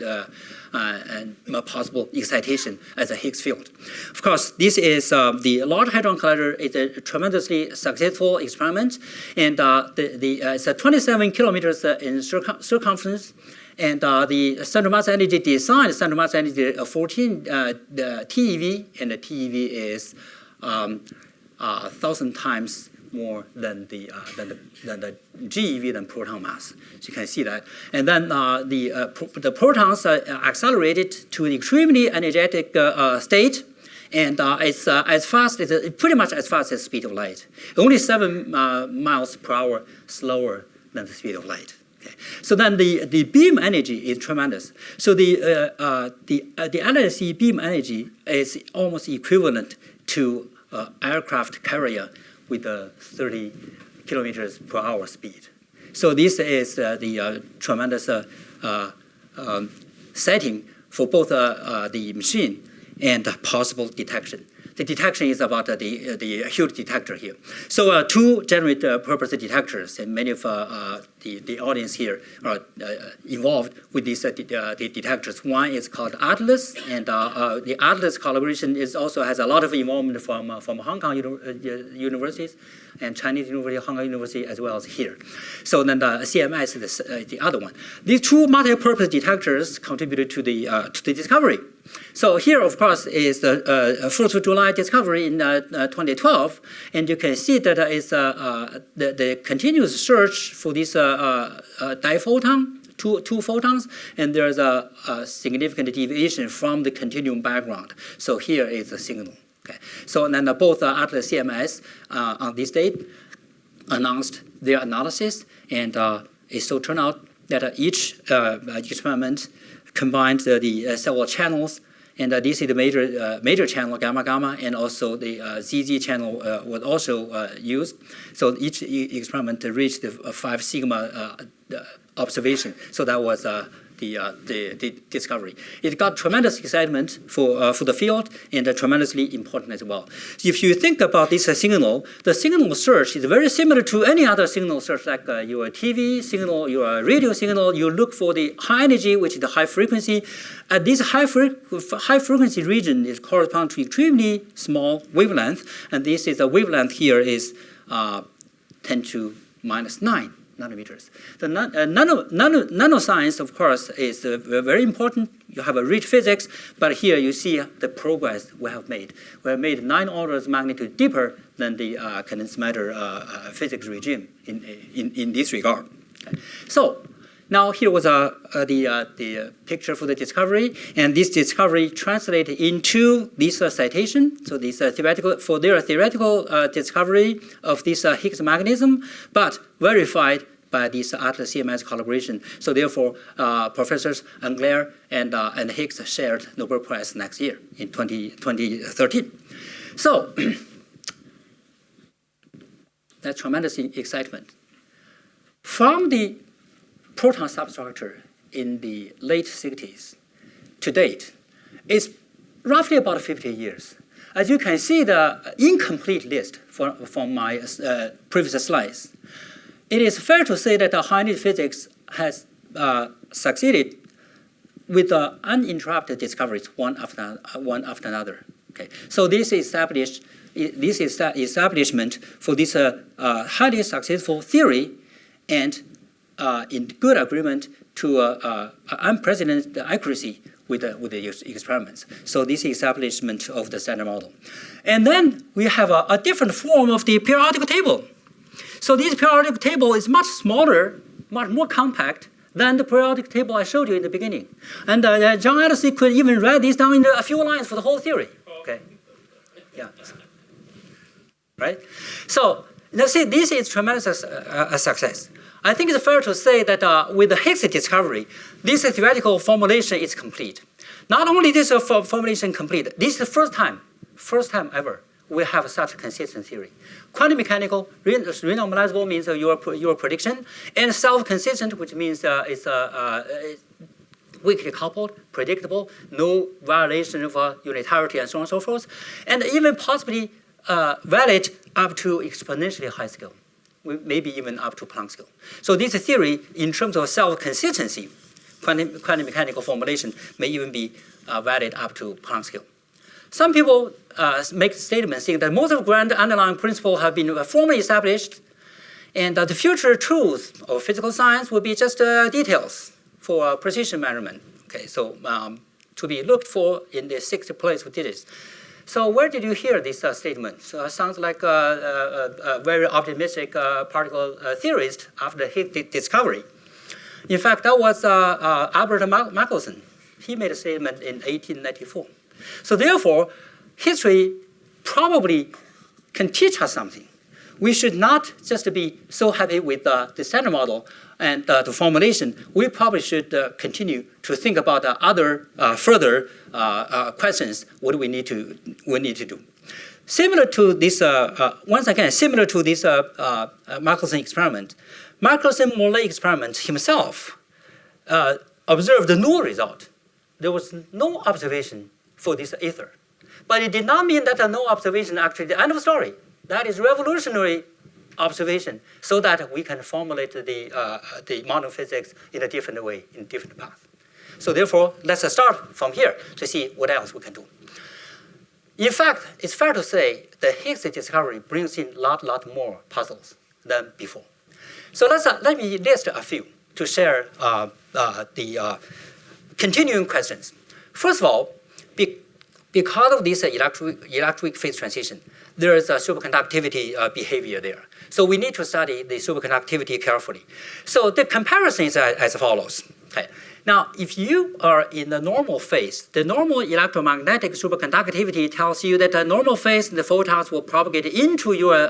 possible excitation as a Higgs field. Of course, this is the Large Hadron Collider is a tremendously successful experiment, and it's 27 kilometers in circumference. And the central mass energy design, central mass energy 14 TeV, and the TeV is 1,000 times more than the GeV, than proton mass. So you can see that. And then the protons are accelerated to an extremely energetic state, And it's as fast as pretty much as fast as the speed of light. Only 7 miles per hour slower than the speed of light. Okay. So then the beam energy is tremendous. So the LHC beam energy is almost equivalent to aircraft carrier with a 30 kilometers per hour speed. So this is the tremendous setting for both the machine and possible detection. The detection is about the huge detector here. So two general purpose detectors, and many of the audience here are involved with these the detectors. One is called Atlas, and the Atlas collaboration also has a lot of involvement from Hong Kong universities and Chinese University, Hong Kong University, as well as here. So then the CMS is the other one. These two multi-purpose detectors contributed to the discovery. So here, of course, is the 4th of July discovery in 2012, and you can see that is the continuous search for this diphoton, two photons, and there's a significant deviation from the continuum background. So here is the signal. Okay. So then both Atlas CMS on this date announced their analysis, and it so turned out that each experiment combined the several channels, and this is the major channel gamma, and also the ZZ channel was also used. So each experiment reached the 5 sigma observation. So that was the discovery. It got tremendous excitement for the field, and tremendously important as well. If you think about this signal, the signal search is very similar to any other signal search, like your TV signal, your radio signal. You look for the high energy, which is the high frequency. This high frequency region is correspond to extremely small wavelength, and this is a wavelength here is 10 to minus 9 nanometers. The nanoscience, of course, is very important. You have a rich physics, but here you see the progress we have made. We have made 9 orders of magnitude deeper than the condensed matter physics regime in this regard. Okay. So now here was the picture for the discovery, and this discovery translated into this citation. So this theoretical discovery of this Higgs mechanism, but verified by this Atlas CMS collaboration. So therefore, professors Angler and Higgs shared Nobel Prize next year in 2013. So that's tremendous excitement. From the proton substructure in the late 60s to date, it's roughly about 50 years. As you can see, the incomplete list from my previous slides, it is fair to say that the high-energy physics has succeeded with uninterrupted discoveries one after another. Okay, so this establishment for this highly successful theory, and in good agreement to unprecedented accuracy with the experiments. So this establishment of the standard model. And then we have a different form of the periodic table. So this periodic table is much smaller, much more compact than the periodic table I showed you in the beginning. And John Edison could even write this down in a few lines for the whole theory. Okay, yeah, right? So let's see, this is tremendous success. I think it's fair to say that with the Higgs discovery, this theoretical formulation is complete. Not only this formulation complete, this is the first time ever we have such consistent theory. Quantum mechanical, renormalizable means your prediction, and self-consistent, which means it's weakly coupled, predictable, no violation of unitarity, and so on and so forth, and even possibly valid up to exponentially high scale, maybe even up to Planck scale. So this theory, in terms of self-consistency, quantum mechanical formulation may even be valid up to Planck scale. Some people make statements saying that most of the grand underlying principles have been formally established, and the future truth of physical science will be just details for precision measurement. Okay, so to be looked for in the 6th place of digits. So where did you hear this statement? So it sounds like a very optimistic particle theorist after the Higgs discovery. In fact, that was Albert Michelson. He made a statement in 1894. So therefore, history probably can teach us something. We should not just be so happy with the standard model and the formulation. We probably should continue to think about other further questions. What do we need to do? Similar to this, once again, similar to this Michelson experiment, Michelson-Morley experiment himself observed the null result. There was no observation for this ether. But it did not mean that no observation actually the end of story. That is revolutionary observation so that we can formulate the modern physics in a different way, in a different path. So therefore, let's start from here to see what else we can do. In fact, it's fair to say the Higgs discovery brings in a lot more puzzles than before. So let me list a few to share the continuing questions. First of all, because of this electroweak phase transition, there is a superconductivity behavior there. So we need to study the superconductivity carefully. So the comparison is as follows. Okay. Now, if you are in the normal phase, the normal electromagnetic superconductivity tells you that the normal phase, the photons will propagate into your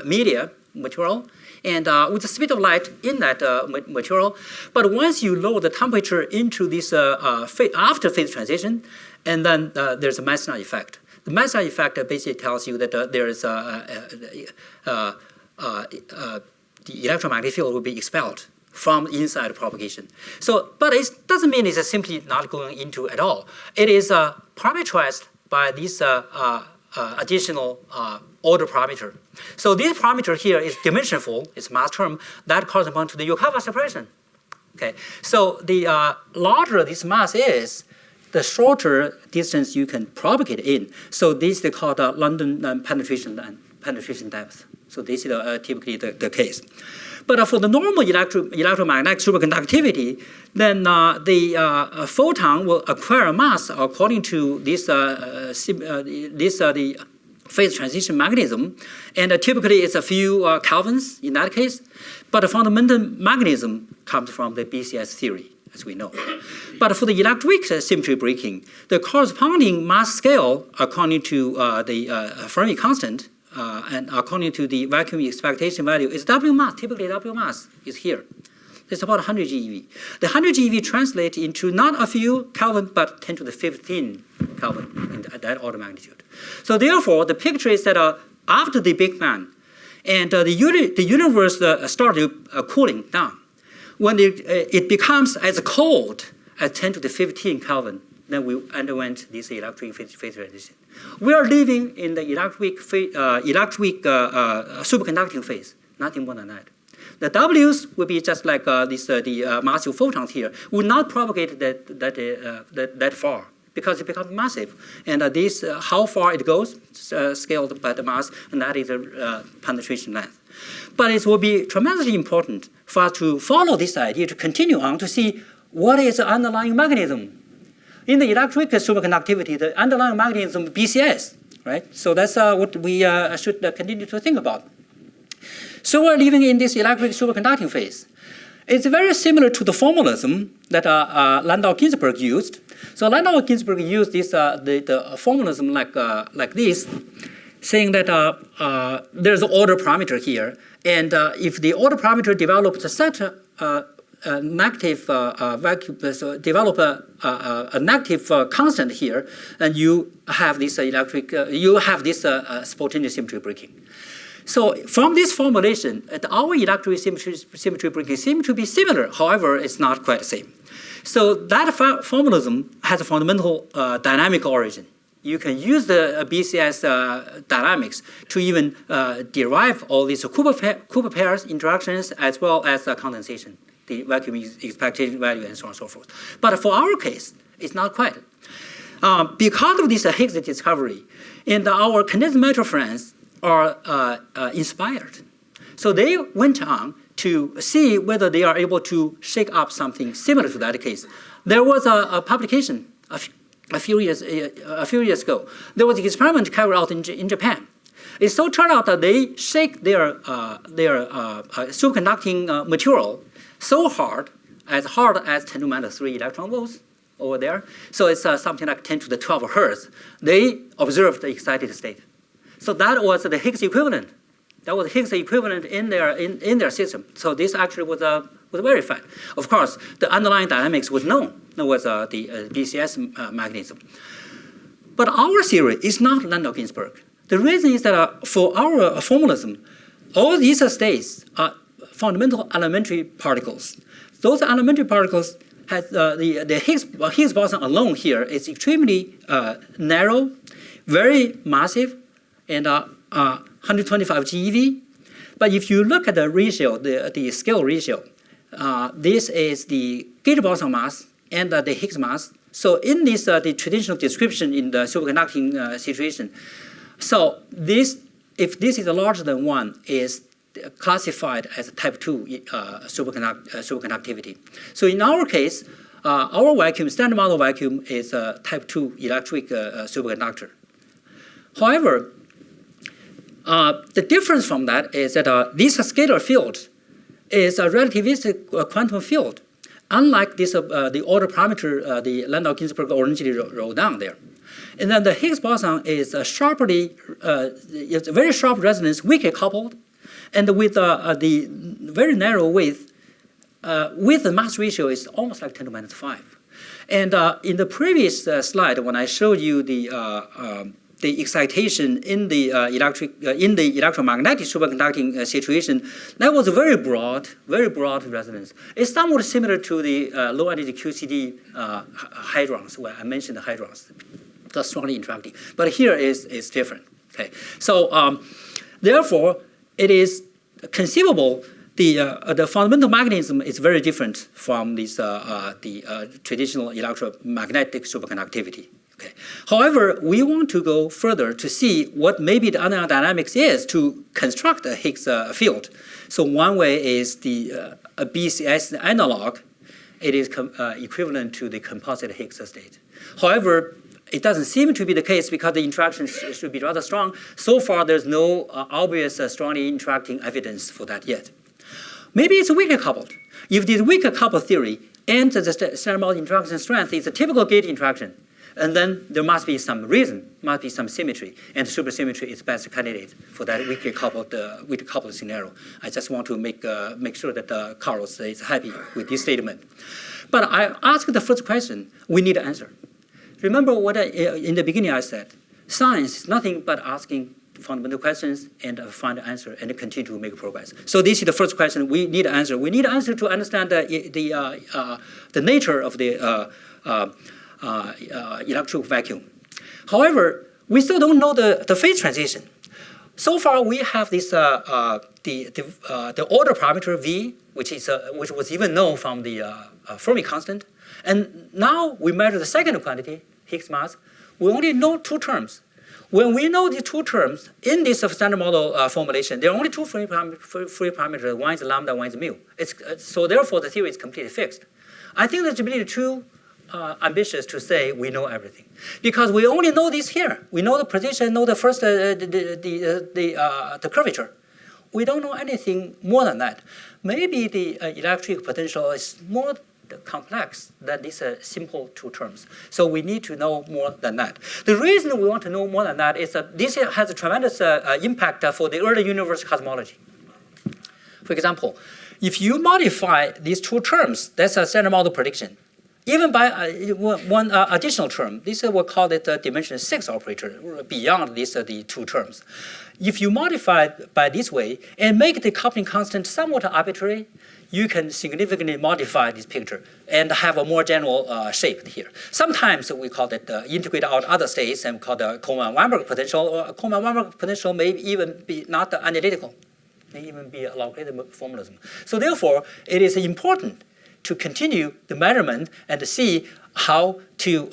material, and with the speed of light in that material. But once you lower the temperature into this after phase transition, and then there's a Meissner effect. The Meissner effect basically tells you that there is the electromagnetic field will be expelled from inside propagation. So, but it doesn't mean it's simply not going into at all. It is parameterized by this additional order parameter. So this parameter here is dimensionful, it's mass term, that corresponds to the Yukawa separation. Okay, so the larger this mass is, the shorter distance you can propagate in. So this is called London penetration depth. So this is typically the case. But for the normal electromagnetic superconductivity, then the photon will acquire mass according to this the phase transition mechanism, and typically it's a few kelvins in that case. But the fundamental mechanism comes from the BCS theory, as we know. But for the electroweak symmetry breaking, the corresponding mass scale according to the Fermi constant and according to the vacuum expectation value is W mass. Typically W mass is here. It's about 100 GeV. The 100 GeV translates into not a few Kelvin, but 10 to the 15 Kelvin in that order magnitude. So therefore, the picture is that after the Big Bang, and the universe started cooling down. When it becomes as cold as 10 to the 15 Kelvin, then we underwent this electroweak phase transition. We are living in the electroweak superconducting phase, nothing more than that. The W's will be just like the massive photons here, will not propagate that far because it becomes massive. And this, how far it goes, scaled by the mass, and that is the penetration length. But it will be tremendously important for us to follow this idea, to continue on to see what is the underlying mechanism. In the electroweak superconductivity, the underlying mechanism is BCS, right? So that's what we should continue to think about. So we're living in this electroweak superconducting phase. It's very similar to the formalism that Landau-Ginzburg used. So Landau-Ginzburg used this the formalism like this, saying that there's an order parameter here, and if the order parameter develops such a negative vacuum, so develop a negative constant here, and you have this spontaneous symmetry breaking. So from this formulation, our electroweak symmetry breaking seems to be similar. However, it's not quite the same. So that formalism has a fundamental dynamic origin. You can use the BCS dynamics to even derive all these Cooper pairs interactions as well as condensation, the vacuum expectation value, and so on and so forth. But for our case, it's not quite. Because of this Higgs discovery, and our condensed matter friends are inspired. So they went on to see whether they are able to shake up something similar to that case. There was a publication a few years ago. There was an experiment carried out in Japan. It so turned out that they shake their superconducting material so hard as 10 to the -3 electron volts, over there. So it's something like 10 to the 12 hertz. They observed the excited state. So that was the Higgs equivalent. That was Higgs equivalent in their system. So this actually was verified. Of course, the underlying dynamics was known. That was the BCS mechanism. But our theory is not Landau-Ginzburg. The reason is that for our formalism, all these states are fundamental elementary particles. Those elementary particles has the Higgs boson alone here is extremely narrow, very massive, and 125 GeV. But if you look at the ratio, the scale ratio, this is the gate boson mass and the Higgs mass. So in this the traditional description in the superconducting situation, so this if this is larger than 1 is classified as type 2 superconductivity. So in our case, our vacuum, standard model vacuum, is a type 2 electroweak superconductor. However, the difference from that is that this scalar field is a relativistic quantum field, unlike this the order parameter the Landau-Ginzburg originally wrote down there. And then the Higgs boson is sharply, it's a very sharp resonance, weakly coupled, and with the very narrow width, with the mass ratio is almost like 10 to minus 5. And in the previous slide, when I showed you the excitation in the electromagnetic superconducting situation, that was a very broad resonance. It's somewhat similar to the low energy QCD hadrons, where I mentioned the hadrons, that's strongly interacting. But here is different. Okay, so therefore, it is conceivable the fundamental mechanism is very different from this the traditional electromagnetic superconductivity. Okay. However, we want to go further to see what maybe the underlying dynamics is to construct a Higgs field. So one way is the BCS analog. It is equivalent to the composite Higgs state. However, it doesn't seem to be the case because the interaction should be rather strong. So far, there's no obvious strongly interacting evidence for that yet. Maybe it's weakly coupled. If this weakly coupled theory and the standard model interaction strength is a typical gate interaction, and then there must be some reason, must be some symmetry, and supersymmetry is best candidate for that weakly coupled scenario. I just want to make sure that Carlos is happy with this statement. But I asked the first question, we need an answer. Remember what in the beginning I said, science is nothing but asking fundamental questions and find an answer and continue to make progress. So this is the first question we need an answer. We need an answer to understand the nature of the electric vacuum. However, we still don't know the phase transition. So far, we have this the order parameter V, which was even known from the Fermi constant, and now we measure the second quantity, Higgs mass. We only know 2 terms. When we know the 2 terms in this standard model formulation, there are only 2 free parameters. One is lambda, one is mu. So therefore, the theory is completely fixed. I think that's really too ambitious to say we know everything, because we only know this here. We know the position, know the first the curvature. We don't know anything more than that. Maybe the electric potential is more complex than these simple 2 terms. So we need to know more than that. The reason we want to know more than that is that this has a tremendous impact for the early universe cosmology. For example, if you modify these 2 terms, that's a standard model prediction. Even by one additional term, this we'll call it the dimension 6 operator, beyond this the 2 terms. If you modify it by this way and make the coupling constant somewhat arbitrary, you can significantly modify this picture and have a more general shape here. Sometimes we call it integrate out other states and call the Coleman-Weinberg potential, or Coleman-Weinberg potential may even be not analytical, may even be a logarithm formalism. So therefore, it is important to continue the measurement and to see how to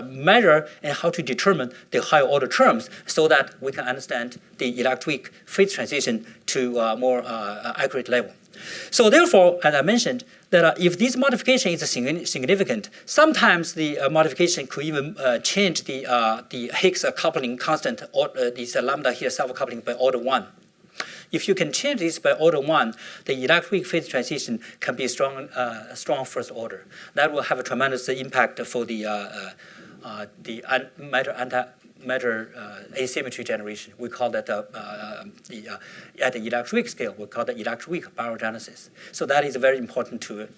measure and how to determine the higher order terms so that we can understand the electroweak phase transition to a more accurate level. So therefore, as I mentioned, that if this modification is significant, sometimes the modification could even change the Higgs coupling constant, or this lambda here self-coupling by order 1. If you can change this by order 1, the electroweak phase transition can be strong first order. That will have a tremendous impact for the matter asymmetry generation. We call that at the electroweak scale, we call that electroweak baryogenesis. So that is very important to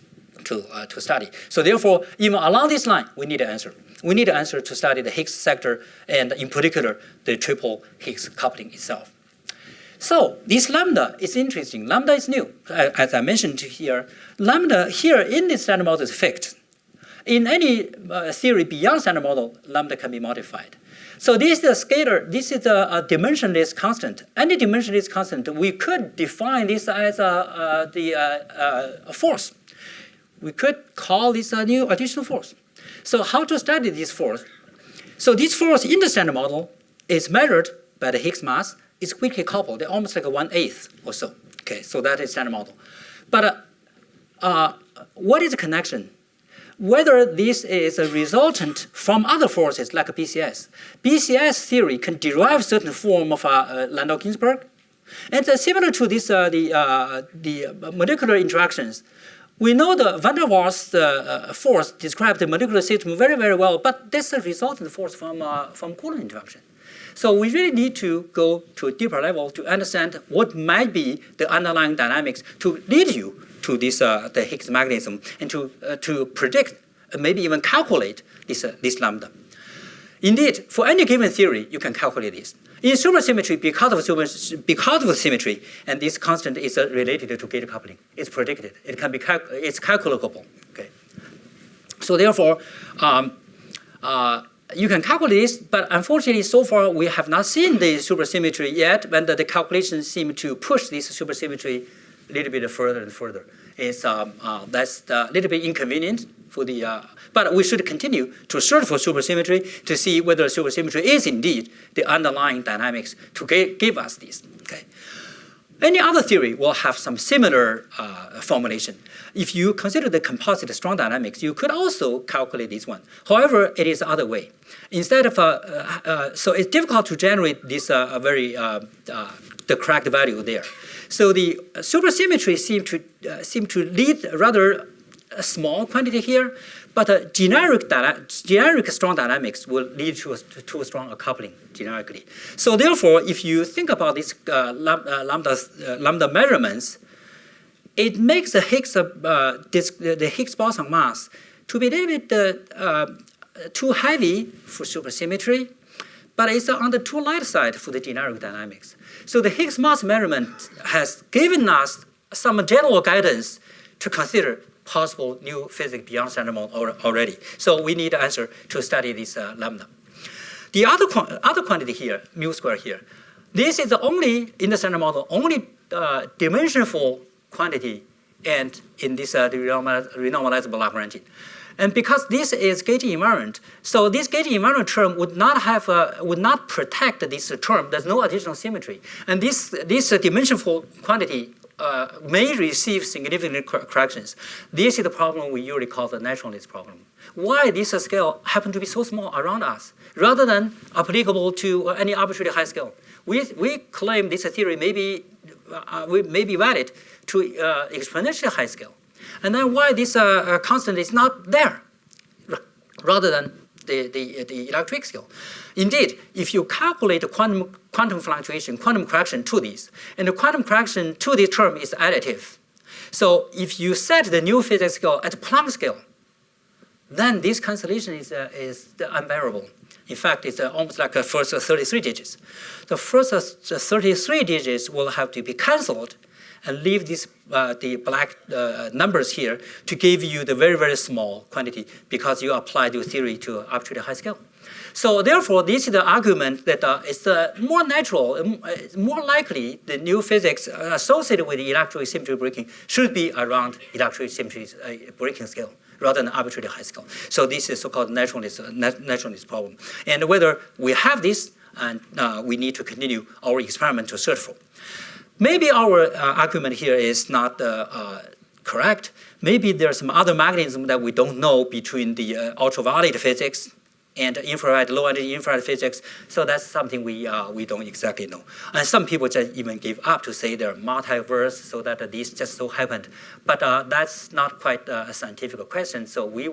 study. So therefore, even along this line, we need an answer. We need an answer to study the Higgs sector and in particular, the triple Higgs coupling itself. So this lambda is interesting. Lambda is new. As I mentioned here, lambda here in the standard model is fixed. In any theory beyond standard model, lambda can be modified. So this is a scalar, this is a dimensionless constant. Any dimensionless constant, we could define this as a force. We could call this a new additional force. So how to study this force? So this force in the standard model is measured by the Higgs mass. It's weakly coupled. They're almost like a 1/8 or so. Okay, so that is standard model. But what is the connection? Whether this is a resultant from other forces like BCS. BCS theory can derive certain form of Landau-Ginzburg. And similar to this, the molecular interactions, we know the van der Waals force described the molecular system very, very well, but that's a resultant force from Coulomb interaction. So we really need to go to a deeper level to understand what might be the underlying dynamics to lead you to this the Higgs mechanism and to predict, maybe even calculate this lambda. Indeed, for any given theory, you can calculate this. In supersymmetry, because of the symmetry, and this constant is related to gate coupling, it's predicted. It can be it's calculable. Okay. So therefore, you can calculate this, but unfortunately, so far we have not seen the supersymmetry yet. When the calculations seem to push this supersymmetry a little bit further and further. It's that's a little bit inconvenient for the. But we should continue to search for supersymmetry to see whether supersymmetry is indeed the underlying dynamics to give us this. Okay. Any other theory will have some similar formulation. If you consider the composite strong dynamics, you could also calculate this one. However, it is the other way. Instead of so it's difficult to generate this the correct value there. So the supersymmetry seem to lead rather a small quantity here, but generic strong dynamics will lead to a strong coupling generically. So therefore, if you think about these lambda measurements, it makes the Higgs boson mass to be a little bit too heavy for supersymmetry, but it's on the too light side for the generic dynamics. So the Higgs mass measurement has given us some general guidance to consider possible new physics beyond standard model already. So we need an answer to study this lambda. The other quantity here, mu square here, this is the only, in the standard model, only dimensionful quantity and in this renormalizable Lagrangian. And because this is gating invariant, so this gating invariant term would not protect this term. There's no additional symmetry, and this dimensionful quantity may receive significant corrections. This is the problem we usually call the naturalist problem. Why this scale happen to be so small around us, rather than applicable to any arbitrarily high scale? We claim this theory may be valid to exponentially high scale. And then why this constant is not there, rather than the electric scale. Indeed, if you calculate the quantum fluctuation, quantum correction to this, and the quantum correction to this term is additive. So if you set the new physics scale at Planck scale, then this cancellation is unbearable. In fact, it's almost like the first 33 digits. The first 33 digits will have to be cancelled and leave this, the black numbers here to give you the very, very small quantity because you applied your theory to arbitrarily high scale. So therefore, this is the argument that it's more natural, more likely the new physics associated with the electroweak symmetry breaking should be around electroweak symmetry breaking scale rather than arbitrarily high scale. So this is so-called naturalist problem. And whether we have this, and we need to continue our experiment to search for. Maybe our argument here is not correct. Maybe there's some other mechanism that we don't know between the ultraviolet physics and infrared, low energy infrared physics. So that's something we don't exactly know. And some people just even give up to say they're multiverse, so that this just so happened. But that's not quite a scientific question. So we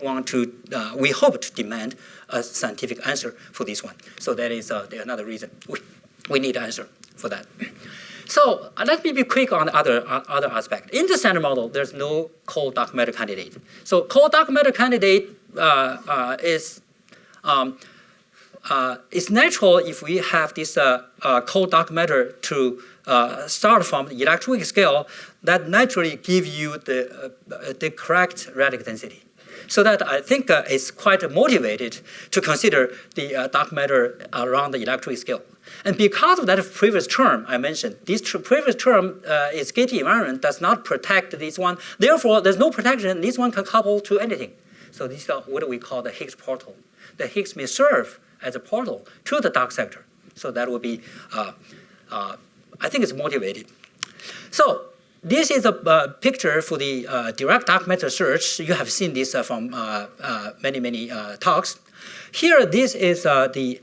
hope to demand a scientific answer for this one. So that is another reason we need an answer for that. So let me be quick on the other aspect. In the standard model, there's no cold dark matter candidate. So cold dark matter candidate it's natural if we have this cold dark matter to start from the electroweak scale, that naturally give you the correct radical density. So that I think it's quite motivated to consider the dark matter around the electroweak scale. And because of that previous term I mentioned, this previous term is gated environment does not protect this one. Therefore, there's no protection. This one can couple to anything. So this is what we call the Higgs portal. The Higgs may serve as a portal to the dark sector. So that would be, I think it's motivated. So this is a picture for the direct dark matter search. You have seen this from many talks. Here, this is the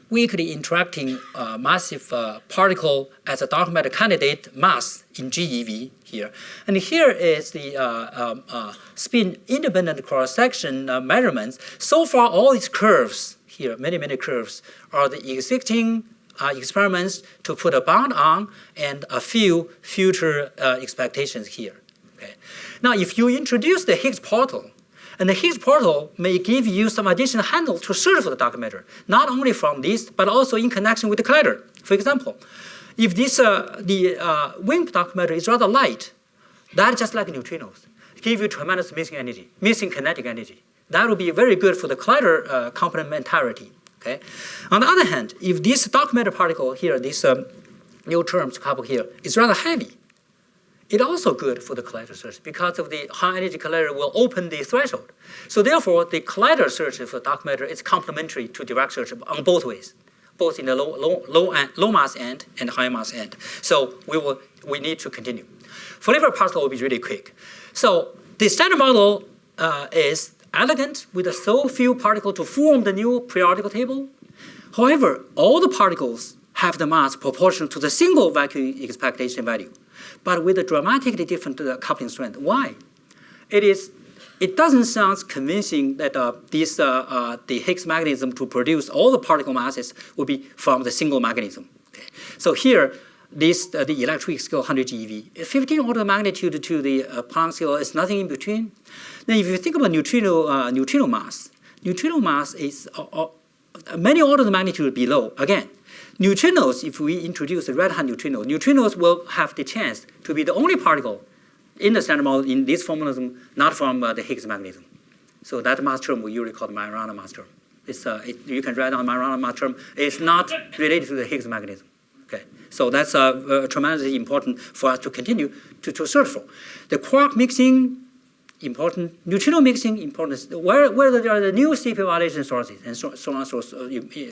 weakly interacting massive particle as a dark matter candidate mass in GeV here. And here is the spin-independent cross-section measurements. So far, all these curves here, many curves, are the existing experiments to put a bound on and a few future expectations here. Okay. Now, if you introduce the Higgs portal, and the Higgs portal may give you some additional handle to search for the dark matter, not only from this, but also in connection with the collider. For example, if this the WIMP dark matter is rather light, that's just like neutrinos. Give you tremendous missing energy, missing kinetic energy. That would be very good for the collider complementarity. Okay. On the other hand, if this dark matter particle here, this new terms couple here, is rather heavy, it's also good for the collider search because of the high energy collider will open the threshold. So therefore, the collider search for dark matter is complementary to direct search on both ways, both in the low mass end and high mass end. So we need to continue. Flavor particle will be really quick. So the standard model is elegant with so few particles to form the new periodical table. However, all the particles have the mass proportional to the single vacuum expectation value, but with a dramatically different coupling strength. Why? It doesn't sound convincing that the Higgs mechanism to produce all the particle masses will be from the single mechanism. Okay. So here, the electroweak scale 100 GeV, 15 order of magnitude to the Planck scale is nothing in between. Then if you think about neutrino mass is many orders of magnitude below. Again, neutrinos, if we introduce a red hat neutrino, neutrinos will have the chance to be the only particle in the standard model in this formalism, not from the Higgs mechanism. So that mass term we usually call the Majorana mass term. You can write down Majorana mass term. It's not related to the Higgs mechanism. Okay. So that's tremendously important for us to continue to search for. The quark mixing, important. Neutrino mixing, important. Whether there are the new CP violation sources and so on,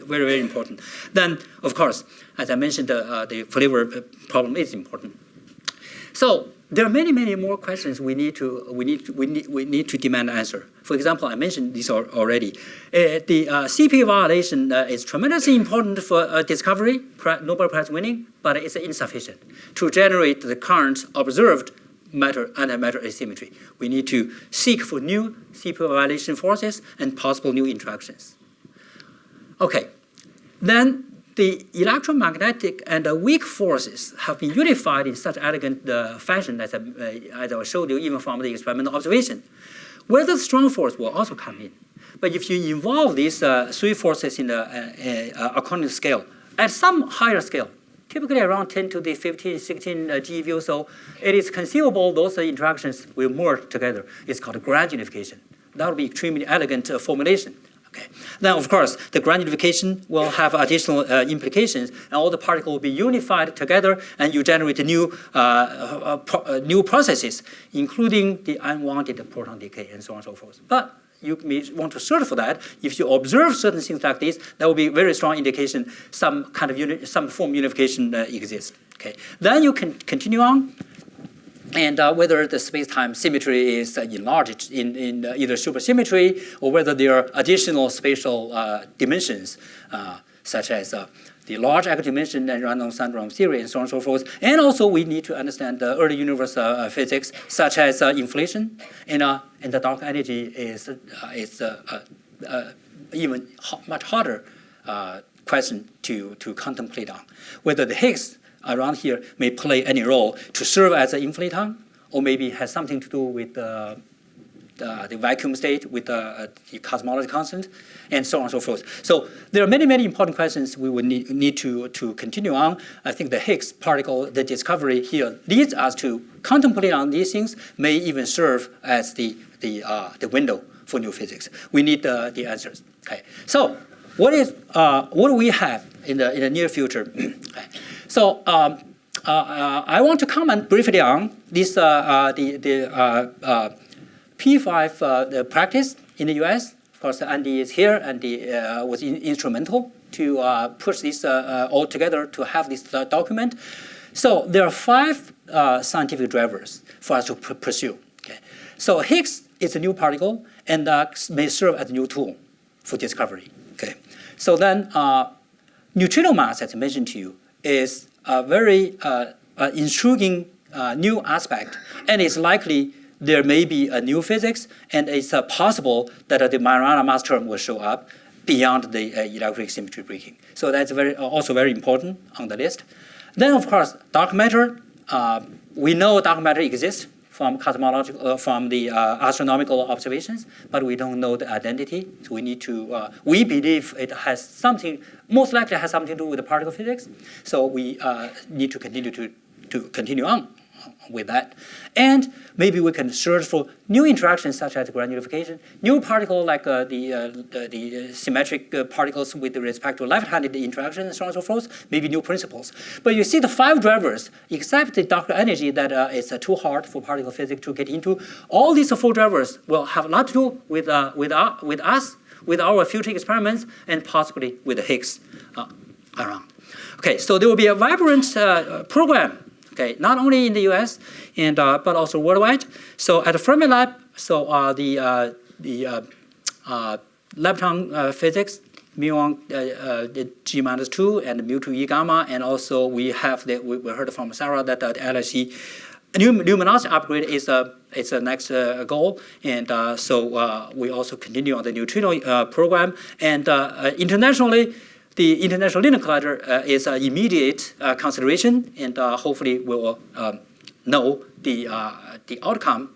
very important. Then, of course, as I mentioned, the flavor problem is important. So there are many more questions we need to demand an answer. For example, I mentioned this already. The CP violation is tremendously important for discovery, Nobel Prize winning, but it's insufficient to generate the current observed matter-antimatter asymmetry. We need to seek for new CP violation forces and possible new interactions. Okay, then the electromagnetic and weak forces have been unified in such elegant fashion as I showed you even from the experimental observation. Whether the strong force will also come in. But if you involve these three forces in according to scale, at some higher scale, typically around 10 to the 15, 16 GeV or so, it is conceivable those interactions will merge together. It's called grand unification. That would be extremely elegant formulation. Okay. Then, of course, the grand unification will have additional implications, and all the particles will be unified together, and you generate new processes, including the unwanted proton decay and so on and so forth. But you may want to search for that. If you observe certain things like this, that will be a very strong indication some kind of some form of unification exists. Okay. Then you can continue on. and whether the space-time symmetry is enlarged in either supersymmetry or whether there are additional spatial dimensions, such as the large angular dimension and random syndrome theory and so on and so forth. And also we need to understand the early universe physics, such as inflation, and the dark energy is even much harder question to contemplate on. Whether the Higgs around here may play any role to serve as an inflaton, or maybe has something to do with the vacuum state, with the cosmology constant, and so on and so forth. So there are many, many important questions we would need to continue on. I think the Higgs particle, the discovery here, leads us to contemplate on these things, may even serve as the window for new physics. We need the answers. Okay. So what do we have in the near future? Okay. So I want to comment briefly on this P5 practice in the US. Of course, Andy is here, and was instrumental to push this all together to have this document. So there are 5 scientific drivers for us to pursue. Okay. So Higgs is a new particle, and may serve as a new tool for discovery. Okay. So then neutrino mass, as I mentioned to you, is a very intriguing new aspect, and it's likely there may be a new physics, and it's possible that the Majorana mass term will show up beyond the electric symmetry breaking. So that's also very important on the list. Then, of course, dark matter. We know dark matter exists from cosmological, from the astronomical observations, but we don't know the identity. So we need to. We believe it has something. Most likely has something to do with the particle physics. So we need to continue on with that. And maybe we can search for new interactions such as granularification, new particle like the symmetric particles with respect to left-handed interaction and so on and so forth, maybe new principles. But you see the 5 drivers, except the dark energy that is too hard for particle physics to get into, all these 4 drivers will have a lot to do with us, with our future experiments, and possibly with the Higgs around. Okay, so there will be a vibrant program. Okay, not only in the U.S. and but also worldwide. So at the Fermilab, so the lepton physics, muon G-2 and mu2 E gamma, and also we have we heard from Sarah that the LHC luminosity upgrade is the next goal, and so we also continue on the neutrino program, and internationally. The International Linear Collider is an immediate consideration, and hopefully we will know the outcome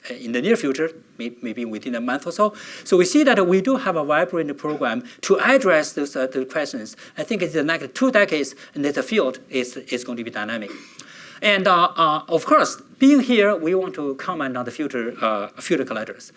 in the near future, maybe within a month or so. So we see that we do have a vibrant program to address those the questions. I think in the next 2 decades, and the field is going to be dynamic. And of course, being here, we want to comment on the future colliders.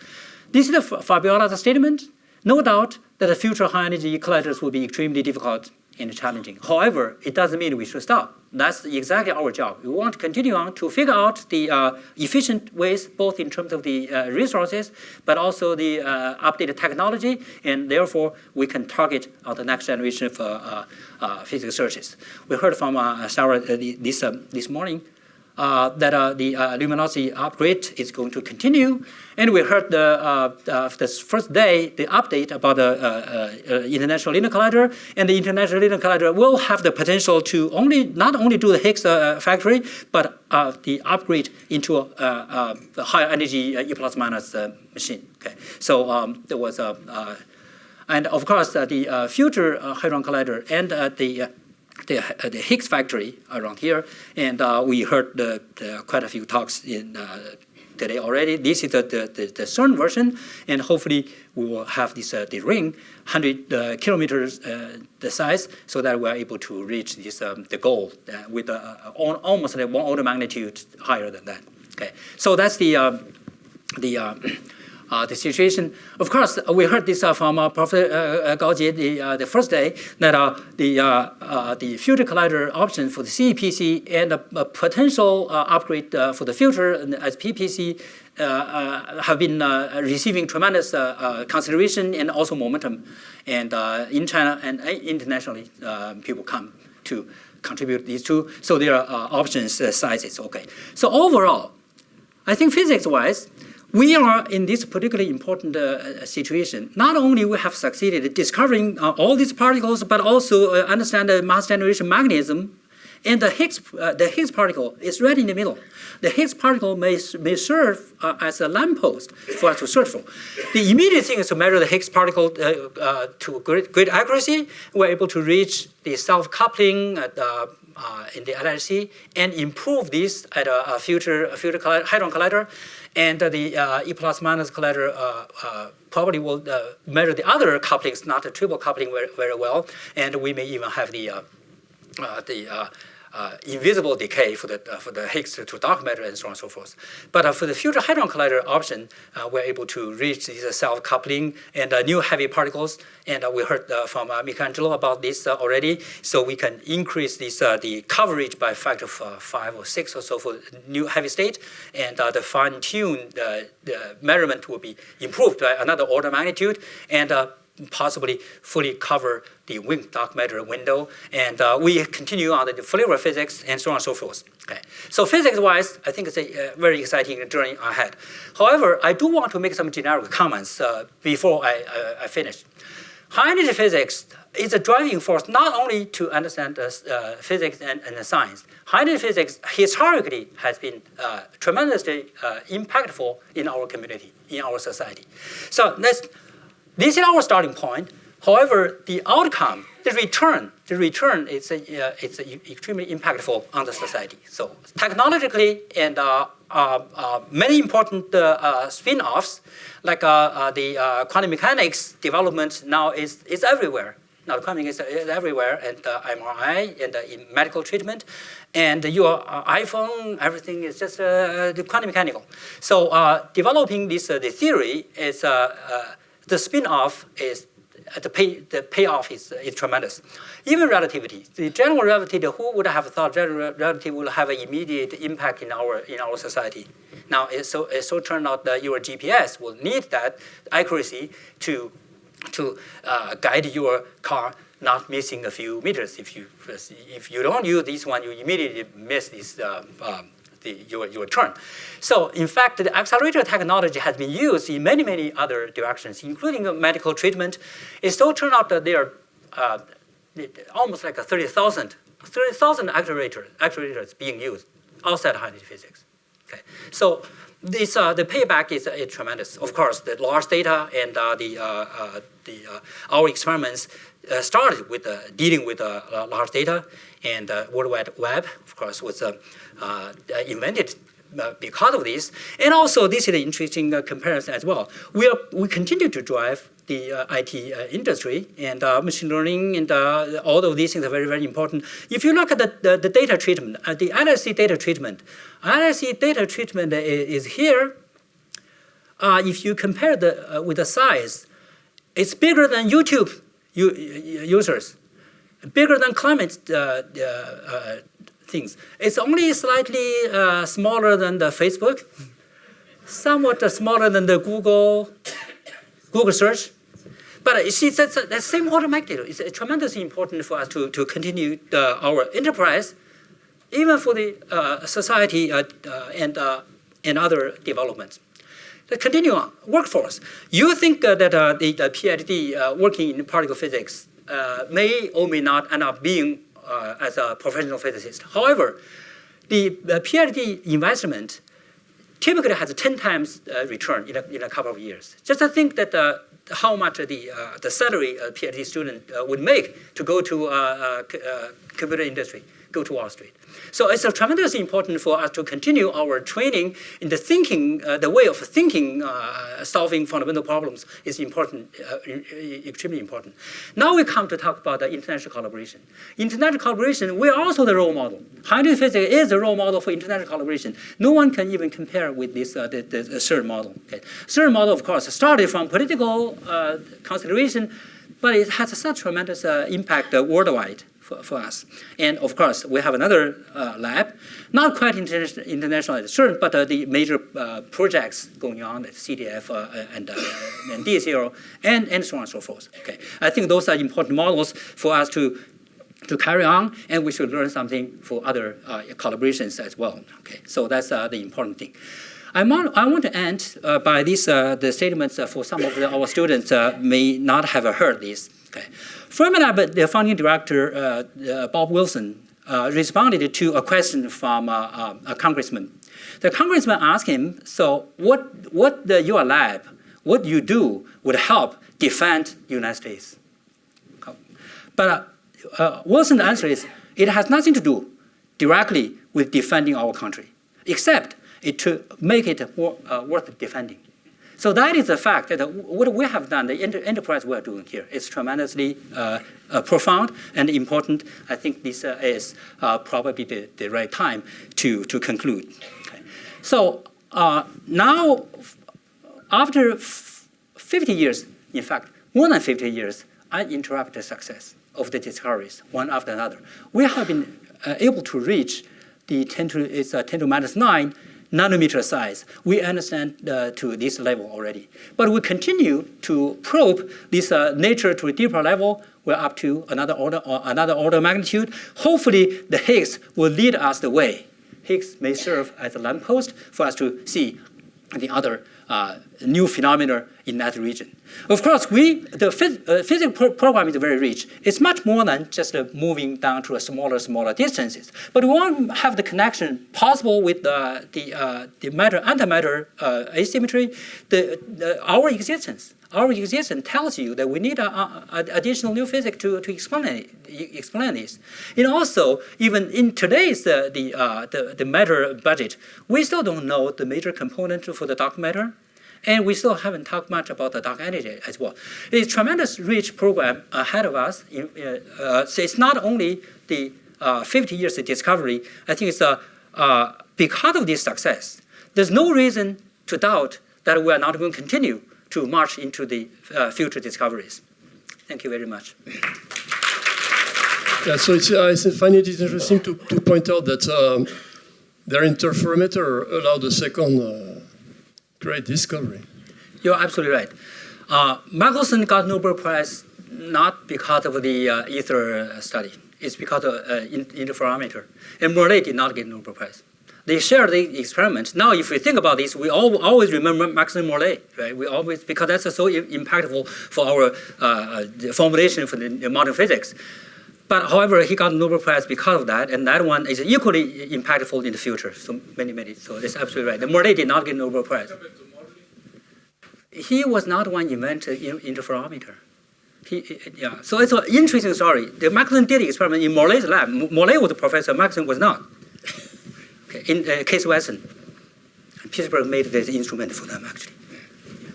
This is the Fabiola's statement. No doubt that the future high-energy colliders will be extremely difficult and challenging. However, it doesn't mean we should stop. That's exactly our job. We want to continue on to figure out the efficient ways, both in terms of the resources, but also the updated technology, and therefore we can target the next generation of physics searches. We heard from Sarah this morning that the luminosity upgrade is going to continue. And we heard the first day, the update about the International Linear Collider. And the International Linear Collider will have the potential to not only do the Higgs factory, but the upgrade into a higher energy E plus minus machine. Okay. So there was and of course the future Hadron Collider and the Higgs factory around here, and we heard quite a few talks in today already. This is the CERN version, and hopefully we will have this the ring 100 kilometers the size, so that we are able to reach this the goal with almost 1 order of magnitude higher than that. Okay, so that's the situation. Of course, we heard this from Prof. Gaojie the first day, that the future collider option for the CEPC and a potential upgrade for the future as PPC have been receiving tremendous consideration and also momentum. And in China and internationally, people come to contribute these two. So there are options sizes. Okay. So overall, I think physics-wise, we are in this particularly important situation. Not only we have succeeded discovering all these particles, but also understand the mass generation mechanism. And the Higgs particle is right in the middle. The Higgs particle may serve as a lamppost for us to search for. The immediate thing is to measure the Higgs particle to great accuracy. We're able to reach the self-coupling in the LHC and improve this at a future Hadron Collider. And the E plus minus collider probably will measure the other couplings, not the triple coupling, very well. And we may even have the invisible decay for the Higgs to dark matter and so on and so forth. But for the future Hadron Collider option, we're able to reach these self-coupling and new heavy particles. And we heard from Michelangelo about this already. So we can increase this, the coverage by a factor of 5 or 6 or so for new heavy state. And the fine-tuned the measurement will be improved by another order of magnitude. And possibly fully cover the weak dark matter window, and we continue on the flavor physics and so on and so forth. Okay, so physics-wise, I think it's a very exciting journey ahead. However, I do want to make some generic comments before I finish. High-energy physics is a driving force not only to understand physics and science. High-energy physics historically has been tremendously impactful in our community, in our society. So this is our starting point. However, the outcome, the return is extremely impactful on the society. So technologically and many important spin-offs, like the quantum mechanics development now is everywhere. Now quantum is everywhere, and MRI and in medical treatment, and your iPhone, everything is just the quantum mechanical. So developing this the theory is. The spin-off is the payoff is tremendous. Even relativity, the general relativity. Who would have thought general relativity will have an immediate impact in our society? Now, it so turned out that your GPS will need that accuracy to guide your car, not missing a few meters. If you don't use this one, you immediately miss this. Your turn. So in fact, the accelerator technology has been used in many other directions, including medical treatment. It so turned out that there are almost like 30,000 accelerators being used outside high-energy physics. Okay, so this the payback is tremendous. Of course, the large data and our experiments started with dealing with large data, and World Wide Web, of course, was invented because of this. And also, this is an interesting comparison as well. We continue to drive the IT industry, and machine learning, and all of these things are very important. If you look at the data treatment, the LHC data treatment, is here. If you compare with the size, it's bigger than YouTube users, bigger than climate things. It's only slightly smaller than the Facebook, somewhat smaller than the Google search. But you see, that's the same order of magnitude. It's tremendously important for us to continue our enterprise, even for the society and other developments. To continue on, workforce. You think that the PhD working in particle physics may or may not end up being as a professional physicist. However, the PhD investment typically has a 10 times return in a couple of years. Just to think that how much the salary a PhD student would make to go to computer industry, go to Wall Street. So it's tremendously important for us to continue our training in the thinking, the way of thinking, solving fundamental problems is important, extremely important. Now we come to talk about the international collaboration. International collaboration, we are also the role model. High-energy physics is the role model for international collaboration. No one can even compare with this the CERN model. Okay. CERN model, of course, started from political consideration, but it has such tremendous impact worldwide. For us. And of course, we have another lab, not quite international at CERN, but the major projects going on at CDF and DSERO and so on and so forth. Okay. I think those are important models for us to carry on, and we should learn something for other collaborations as well. Okay. So that's the important thing. I want to end by these the statements for some of our students may not have heard these. Okay. Fermilab, the founding director, Bob Wilson, responded to a question from a congressman. The congressman asked him, so what your lab, what you do would help defend the United States? But Wilson's answer is, it has nothing to do directly with defending our country, except to make it more, worth defending. So that is the fact that what we have done, the enterprise we are doing here, is tremendously profound and important. I think this is probably the right time to conclude. Okay. So now, after 50 years, in fact, more than 50 years, uninterrupted success of the discoveries, one after another, we have been able to reach the 10 to minus 9 nanometer size. We understand to this level already. But we continue to probe this nature to a deeper level. We're up to another order of magnitude. Hopefully, the Higgs will lead us the way. Higgs may serve as a lamppost for us to see the other new phenomena in that region. Of course, the physics program is very rich. It's much more than just moving down to a smaller distances. But we want to have the connection possible with the matter-antimatter asymmetry. Our existence tells you that we need additional new physics to explain this. And also, even in today's the matter budget, we still don't know the major component for the dark matter. And we still haven't talked much about the dark energy as well. It's a tremendous rich program ahead of us. So it's not only the 50 years of discovery. I think it's because of this success, there's no reason to doubt that we are not going to continue to march into the future discoveries. Thank you very much. Yeah, so I find it interesting to point out that their interferometer allowed a second great discovery. You're absolutely right. Michelson got Nobel Prize not because of the ether study. It's because of interferometer. And Morley did not get Nobel Prize. They shared the experiment. Now, if we think about this, we always remember Max and Morley, right? We always, because that's so impactful for our formulation for the modern physics. But however, he got Nobel Prize because of that, and that one is equally impactful in the future. So many. So it's absolutely right. The Morley did not get Nobel Prize. He was not one invented interferometer. Yeah. So it's an interesting story. The Michelson did the experiment in Morley's lab. Morley was a professor. Michelson was not. Okay. In Case Wesson, Pittsburgh made this instrument for them. Actually,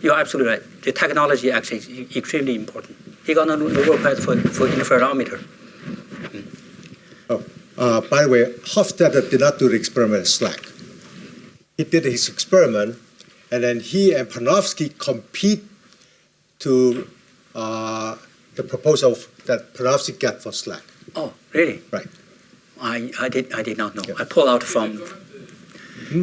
you're absolutely right. The technology actually is extremely important. He got a Nobel Prize for interferometer. By the way, Hofstadter did not do the experiment SLAC. He did his experiment, and then he and Panofsky compete to the proposal that Panofsky got for SLAC. Oh, really? Right. I did not know. Yeah. I pulled out from.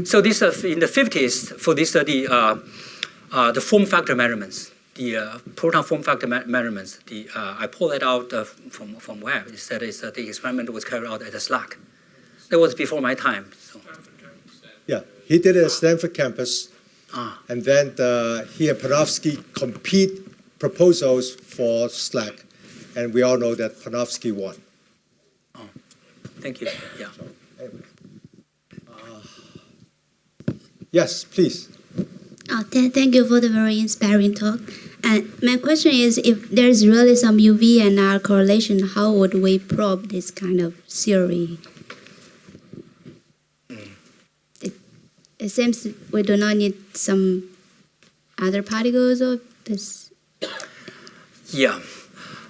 So this in the 50s for this the form factor measurements. The proton form factor measurements, I pulled it out from web. It said the experiment was carried out at the SLAC. That was before my time. So. Yeah, he did it at Stanford campus, and then he and Panofsky compete proposals for SLAC, and we all know that Panofsky won. Oh, thank you. Yeah. So, anyway. Yes, please. Thank you for the very inspiring talk. And my question is, if there's really some UV and R correlation, how would we probe this kind of theory? It seems we do not need some other particles of this. Yeah,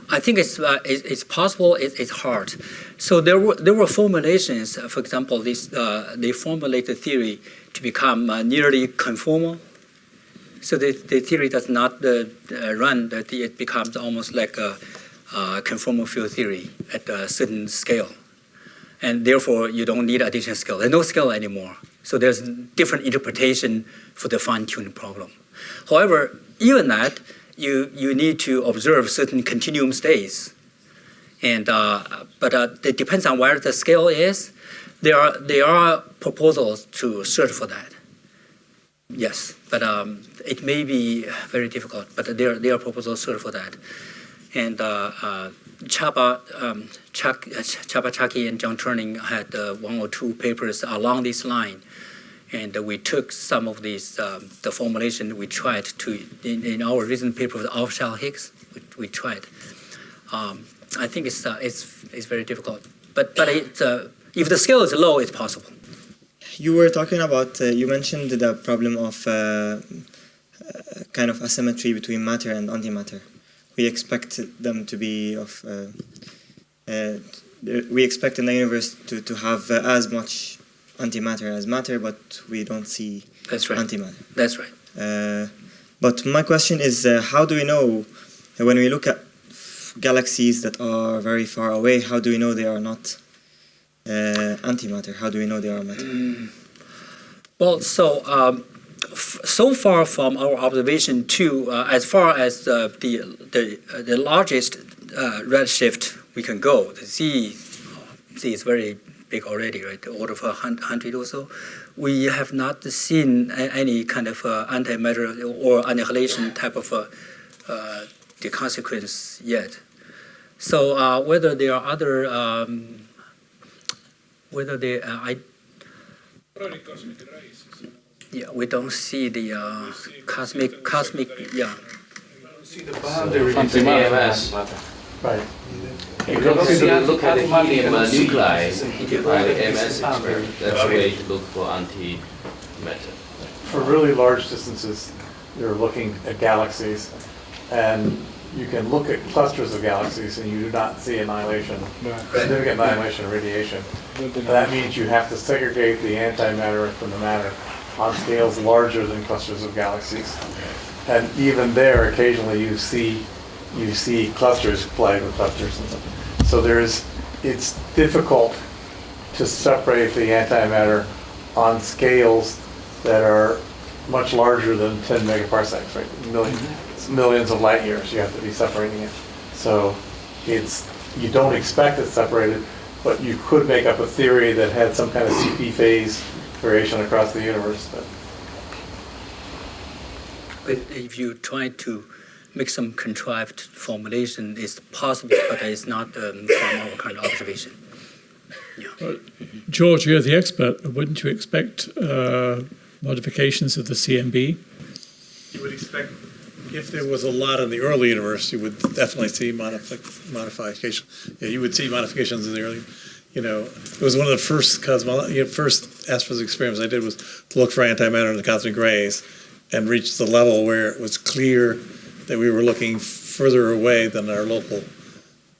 I think it's possible. It's hard. So there were formulations. For example, they formulate the theory to become nearly conformal. So the theory does not run, that it becomes almost like a conformal field theory at a certain scale. And therefore, you don't need additional scale. There's no scale anymore. So there's different interpretation for the fine-tuning problem. However, even that, you need to observe certain continuum states. And, but it depends on where the scale is. There are proposals to search for that. Yes, but it may be very difficult, but there are proposals for that. And Chapachaki and John Turning had 1 or 2 papers along this line. And we took some of these, the formulation we tried to, in our recent paper with off-shell Higgs, we tried. I think it's very difficult. But if the scale is low, it's possible. You were talking about, you mentioned the problem of kind of asymmetry between matter and antimatter. We expect them to be of, we expect in the universe to have as much antimatter as matter, but we don't see antimatter. That's right. But my question is, how do we know, when we look at galaxies that are very far away, how do we know they are not antimatter? How do we know they are matter? Well, so far from our observation too, as far as the largest redshift we can go, the Z is very big already, right? The order of 100 or so. We have not seen any kind of antimatter or annihilation type of the consequence yet. So whether there are other Probably cosmic rays. yeah, we don't see the cosmic, yeah. See the boundary between EMS. Right. You don't see look at the helium nuclei by the EMS experiment. That's the way to look for antimatter. For really large distances, you're looking at galaxies, and you can look at clusters of galaxies and you do not see annihilation, significant annihilation of radiation. That means you have to segregate the antimatter from the matter on scales larger than clusters of galaxies. And even there, occasionally you see clusters collide with clusters and stuff. So it's difficult to separate the antimatter on scales that are much larger than 10 megaparsecs, right? Millions of light years you have to be separating it. So you don't expect it separated, but you could make up a theory that had some kind of CP phase variation across the universe. But if you try to make some contrived formulation, it's possible, but it's not from our current observation. Yeah. George, you're the expert. Wouldn't you expect modifications of the CMB? You would expect, if there was a lot in the early universe, you would definitely see modification. Yeah, you would see modifications in the early. It was one of the first astrophysics experiments I did was to look for antimatter in the cosmic rays, and reach the level where it was clear that we were looking further away than our local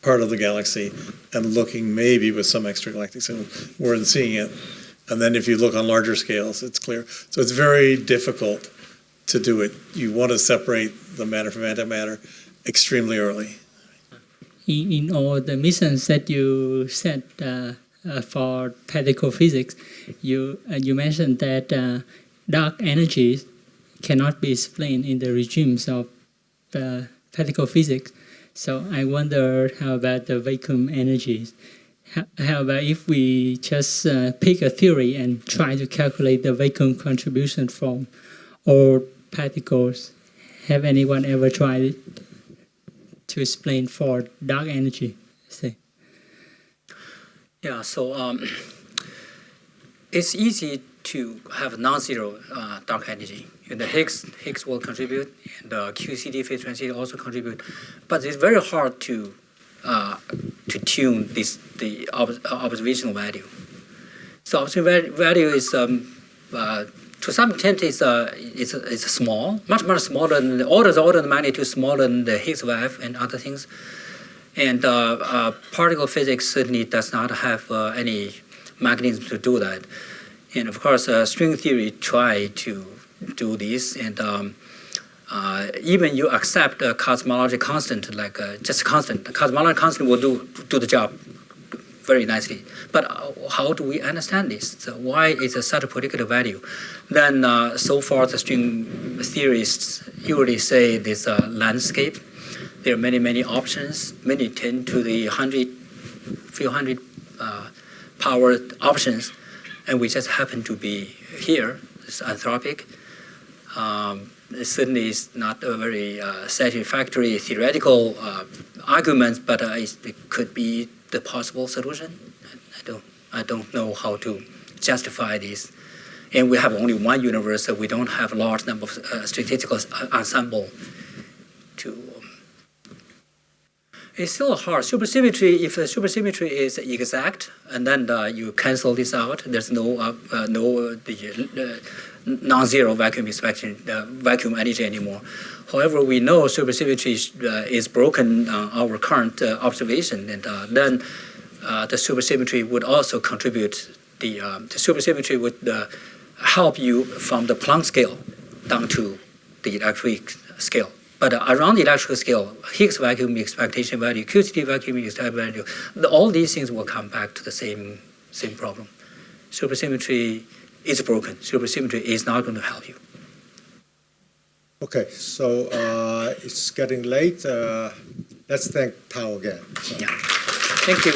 part of the galaxy, and looking maybe with some extragalactic signal, more than seeing it. And then if you look on larger scales, it's clear. So it's very difficult to do it. You want to separate the matter from antimatter extremely early. In all the missions that you set for particle physics, you mentioned that dark energies cannot be explained in the regimes of particle physics. So I wonder how about the vacuum energies? How about if we just pick a theory and try to calculate the vacuum contribution from all particles? Have anyone ever tried it to explain for dark energy? Yeah, so it's easy to have non-zero dark energy. And the Higgs will contribute, and the QCD phase transit also contribute, but it's very hard to tune the observational value. So observational value is to some extent it's small, much smaller than the order of magnitude smaller than the Higgs wave and other things. And particle physics certainly does not have any mechanism to do that. And of course, string theory try to do this, and even you accept a cosmological constant, like just a constant. The cosmological constant will do the job very nicely. But how do we understand this? So why is it such a particular value? Then so far the string theorists usually say this landscape. There are many options, many 10 to the few hundred power options, and we just happen to be here. It's anthropic. It certainly is not a very satisfactory theoretical argument, but it could be the possible solution. I don't know how to justify this. And we have only one universe, so we don't have a large number of statistical ensemble to. It's still hard. Supersymmetry, if the supersymmetry is exact, and then you cancel this out, there's no non-zero vacuum inspection, vacuum energy anymore. However, we know supersymmetry is broken on our current observation, and then the supersymmetry would also contribute. The supersymmetry would help you from the Planck scale down to the Electroweak scale. But around the electrical scale, Higgs vacuum expectation value, QST vacuum expectation value, all these things will come back to the same problem. Supersymmetry is broken. Supersymmetry is not going to help you. Okay, so it's getting late. Let's thank Tao again. Yeah. Thank you.